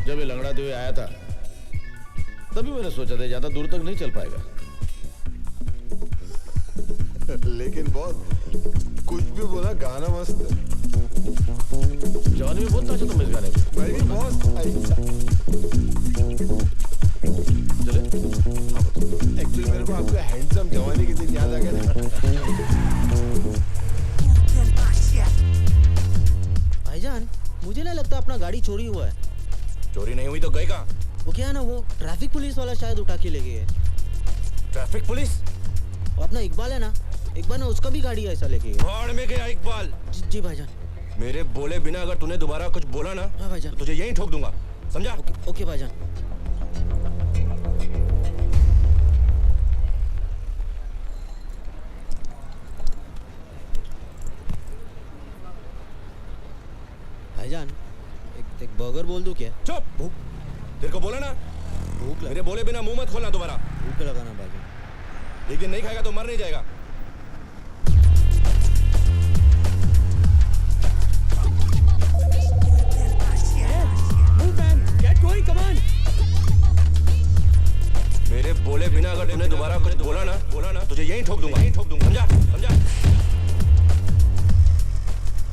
जब ये लंगड़ाते हुए आया था तभी मैंने सोचा था ज्यादा दूर तक नहीं चल पाएगा। लेकिन बॉस कुछ भी बोला, गाना मस्त है। जवानी में बहुत नाचा तुम इस गाने में। मैं भी बॉस ऐसा। चले। एक्चुअली मेरे को आपका हैंडसम जवानी के दिन याद आ गया था। भाईजान, मुझे नहीं लगता अपना गाड़ी चोरी हुआ है। चोरी नहीं हुई तो गए कहाँ? वो क्या है ना, वो ट्रैफिक पुलिस वाला शायद उठा के ले गए है। Traffic police? और अपना इकबाल है ना, इकबाल ने उसका भी गाड़ी ऐसा लेके गया। भाड़ में गया इकबाल। जी भाईजान। मेरे बोले बिना अगर तूने दोबारा कुछ बोला ना, हाँ भाईजान, तो तुझे यहीं ठोक दूंगा, समझा? ओके भाईजान। भाईजान, एक बर्गर बोल दूं क्या? चुप। तेरे को बोला ना, भूख मेरे बोले बिना मुंह मत खोलना दोबारा। भूख लगाना भाईजान। एक दिन नहीं खाएगा तो मर नहीं जाएगा। मेरे बोले बिना अगर तूने दोबारा कुछ बोला ना, तुझे यहीं ठोक दूंगा, समझा? समझा?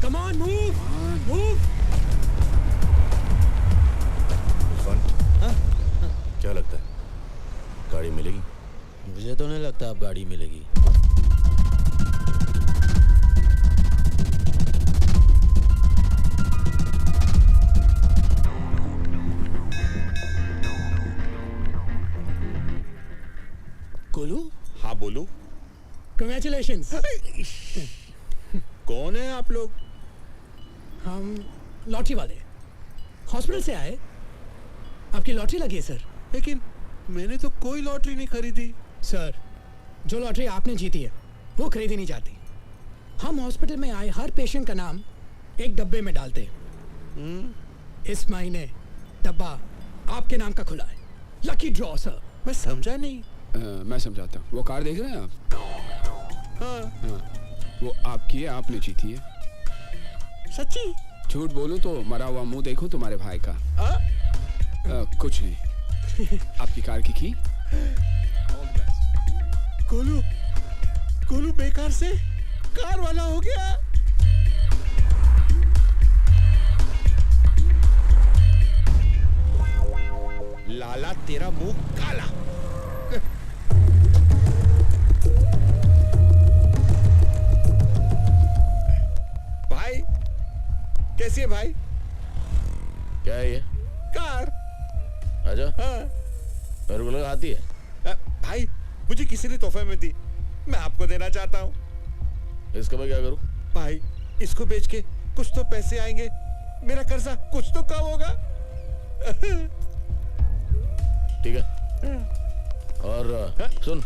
Come on, move, move. क्या लगता है गाड़ी मिलेगी? मुझे तो नहीं लगता अब गाड़ी मिलेगी। गोलू? हाँ बोलू। Congratulations. कौन है आप लोग? हम लॉटरी वाले हॉस्पिटल से आए, आपकी लॉटरी लगी है सर। लेकिन मैंने तो कोई लॉटरी नहीं खरीदी। सर, जो लॉटरी आपने जीती है वो खरीदी नहीं जाती। हम हॉस्पिटल में आए हर पेशेंट का नाम एक डब्बे में डालते हैं। इस महीने डब्बा आपके नाम का खुला है। Lucky draw sir. मैं समझा नहीं। मैं समझाता हूँ। वो कार देख रहे हैं आप? हाँ। वो आपकी है, आपने जीती है। सच्ची? झूठ बोलूं तो मरा हुआ मुंह देखो तुम्हारे भाई का। कुछ नहीं। आपकी कार की की? गोलू, गोलू बेकार से कार वाला हो गया। लाला तेरा मुंह काला। भाई कैसी है भाई? क्या है ये? कार। आजा। हाँ। मेरे को लगा आती है। भाई मुझे किसी ने तोहफे में दी, मैं आपको देना चाहता हूँ। इसका मैं क्या करूँ? भाई इसको बेच के कुछ तो पैसे आएंगे, मेरा कर्जा कुछ तो कम होगा। ठीक है। और सुन,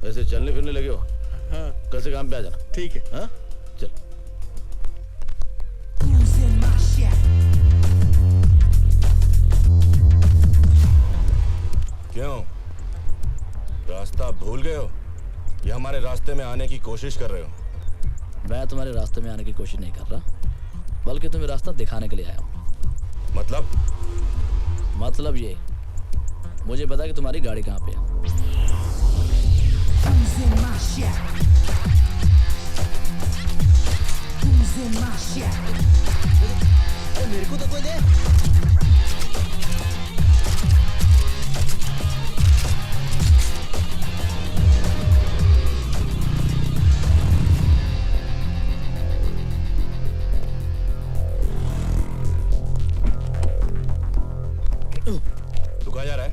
ऐसे चलने फिरने लगे हो, हाँ। कल से काम पे आ जाना। ठीक है। हाँ चल। क्यों, रास्ता भूल गए हो या हमारे रास्ते में आने की कोशिश कर रहे हो? मैं तुम्हारे रास्ते में आने की कोशिश नहीं कर रहा, बल्कि तुम्हें रास्ता दिखाने के लिए आया हूँ। मतलब ये, मुझे पता है कि तुम्हारी गाड़ी कहाँ पे है। मेरे को तो कोई दे। तू कहाँ जा रहा है?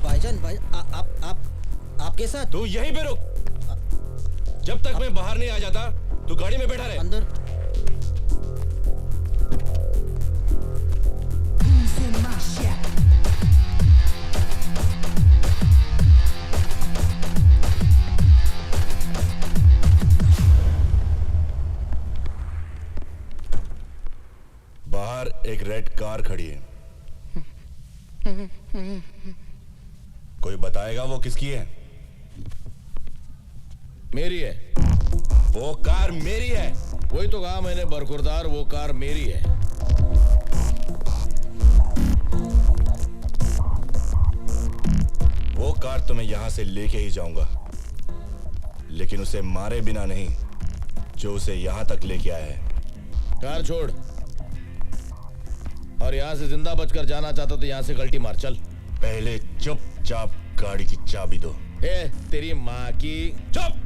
भाईजान, भाई आपके साथ। तू यहीं पे रुक, जब तक मैं बाहर नहीं आ जाता तू गाड़ी में बैठा रहे। अंदर। बाहर एक रेड कार खड़ी है, कोई बताएगा वो किसकी है? मेरी है। वो कार मेरी है। वही तो कहा मैंने बरखुरदार, वो कार मेरी है। वो कार तो मैं यहां से लेके ही जाऊंगा, लेकिन उसे मारे बिना नहीं जो उसे यहां तक लेके आया है। कार छोड़, और यहां से जिंदा बचकर जाना चाहता तो यहां से गलती मार। चल। पहले चुपचाप गाड़ी की चाबी दो। ए, तेरी माँ की। चुप।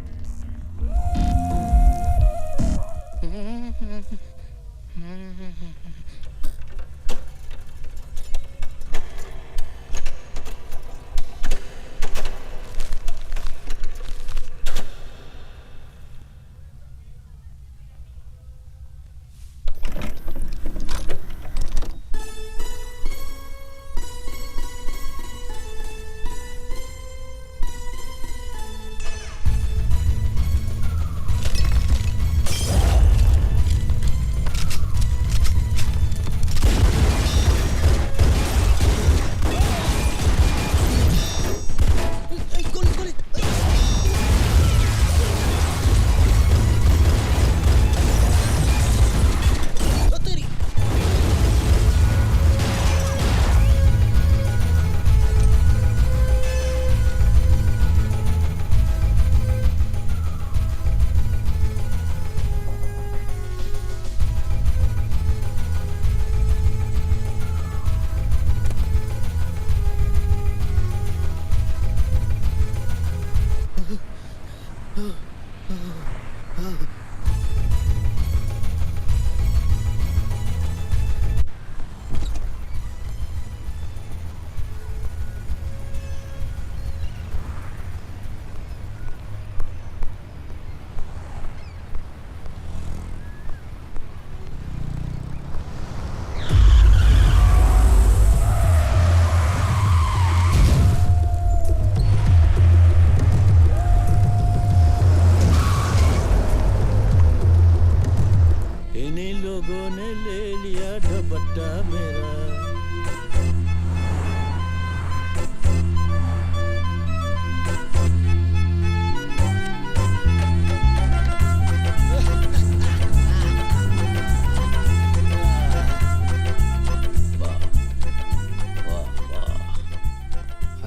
लिया दुपट्टा मेरा।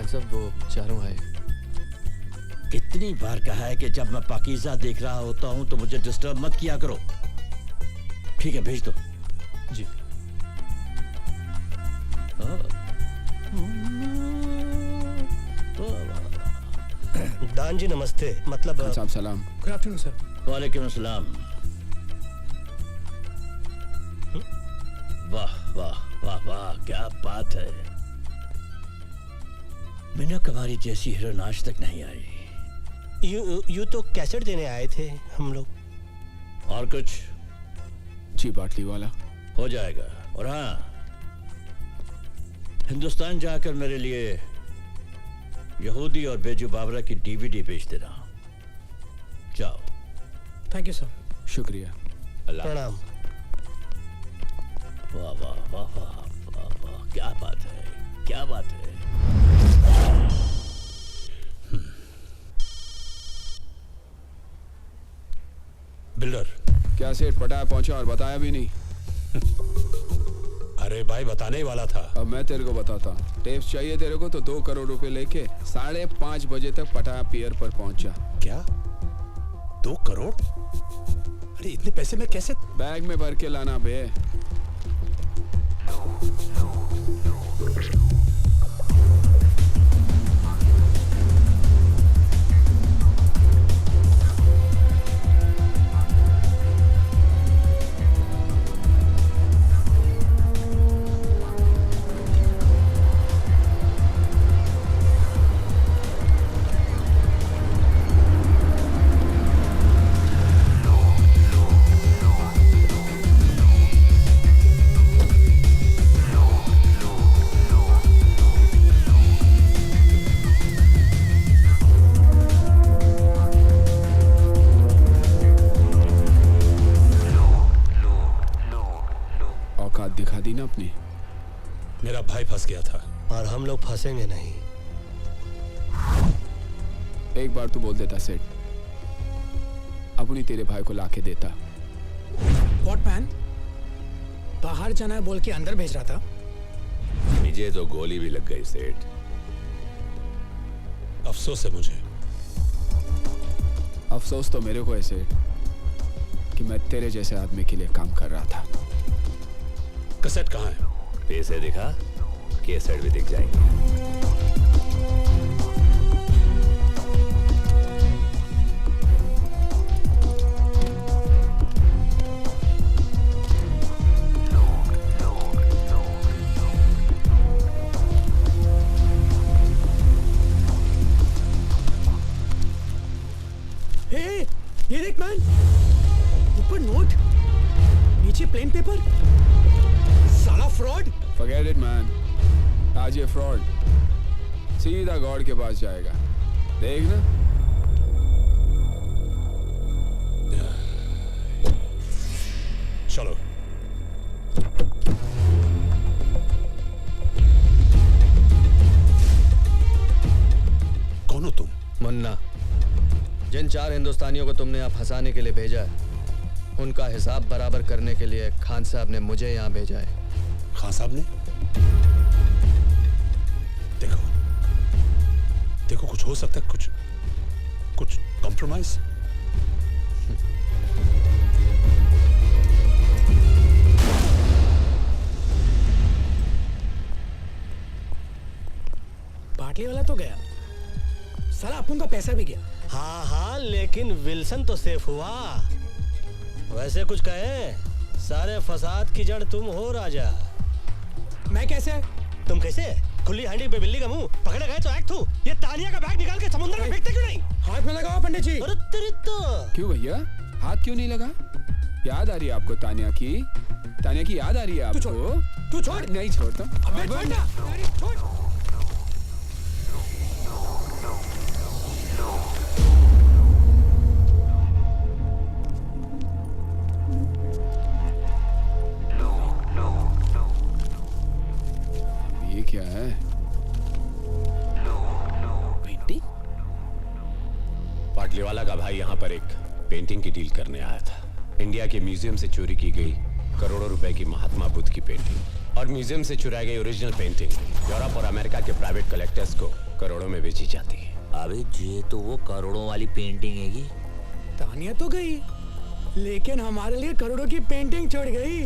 सब वो चारों है। कितनी बार कहा है कि जब मैं पाकीज़ा देख रहा होता हूं तो मुझे डिस्टर्ब मत किया करो। ठीक है, भेज दो। जी। दान जी नमस्ते। मतलब साहब सलाम। Good afternoon sir. वालेकुम अस्सलाम। वाह वाह वाह वाह, क्या बात है। मीना कुमारी जैसी हीरोइन आज तक नहीं आई। यू तो कैसेट देने आए थे हम लोग। और कुछ? जी बाटली वाला हो जाएगा। और हाँ, हिंदुस्तान जाकर मेरे लिए यहूदी और बेजू बाबरा की डीवीडी भेज देना। जाओ। Thank you sir. शुक्रिया। प्रणाम। वाह वाह वाह वाह वाह वाह, क्या बात है, क्या बात है। बिल्डर क्या सेठ पटाया पहुंचा और बताया भी नहीं? अरे भाई, बताने ही वाला था। अब मैं तेरे को बताता हूँ। टेप्स चाहिए तेरे को तो 2 करोड़ रुपए लेके 5:30 बजे तक पटाया पियर पर पहुंचा। क्या 2 करोड़? अरे इतने पैसे में कैसे? बैग में भर के लाना बे। दिखा दी ना अपनी। मेरा भाई फंस गया था और हम लोग फंसेंगे नहीं। एक बार तू बोल देता सेठ, अपनी तेरे भाई को लाके देता। What man? बाहर जाना है बोल के अंदर भेज रहा था। मुझे तो गोली भी लग गई सेठ। अफसोस है मुझे। अफसोस तो मेरे को है सेठ कि मैं तेरे जैसे आदमी के लिए काम कर रहा था। कैसेट कहाँ है? पैसे दिखा, कैसेट भी दिख जाएंगे। हे, ये देख मैन, ऊपर नोट, नीचे प्लेन पेपर। साला फ्रॉड। Forget it man, आज ये फ्रॉड सीधा गॉड के पास जाएगा, देख ना। चलो। कौन हो तुम? मुन्ना, जिन 4 हिंदुस्तानियों को तुमने यहाँ फंसाने के लिए भेजा है, उनका हिसाब बराबर करने के लिए खान साहब ने मुझे यहाँ भेजा है। खान साहब ने? देखो देखो, कुछ हो सकता है, कुछ कॉम्प्रोमाइज। बाटली वाला तो गया, साला अपन का पैसा भी गया। हाँ हाँ, लेकिन विल्सन तो सेफ हुआ। वैसे कुछ कहे, सारे फसाद की जड़ तुम हो राजा। मैं कैसे? तुम कैसे? खुली हांडी पे बिल्ली का मुंह पकड़े गए तो एक्ट हूँ। ये तानिया का बैग निकाल के समुद्र में फेंकते क्यों नहीं? हाथ में लगाओ पंडित जी। अरे तेरी तो। क्यों भैया, हाथ क्यों नहीं लगा? याद आ रही है आपको तानिया की? तानिया की याद आ रही है आपको? तू छोड़। नहीं छोड़ता। अबे छोड़ ना। छोड़। पेंटिंग की डील करने आया था। इंडिया के म्यूजियम से चोरी की गई करोड़ों रुपए की महात्मा बुद्ध की पेंटिंग और म्यूजियम से चुराई गई ओरिजिनल पेंटिंग यूरोप और अमेरिका के प्राइवेट कलेक्टर्स को करोड़ों में बेची जाती है। अबे ये तो वो करोड़ों वाली पेंटिंग हैगी। तानिया तो गई, लेकिन हमारे लिए करोड़ों की पेंटिंग छोड़ गई।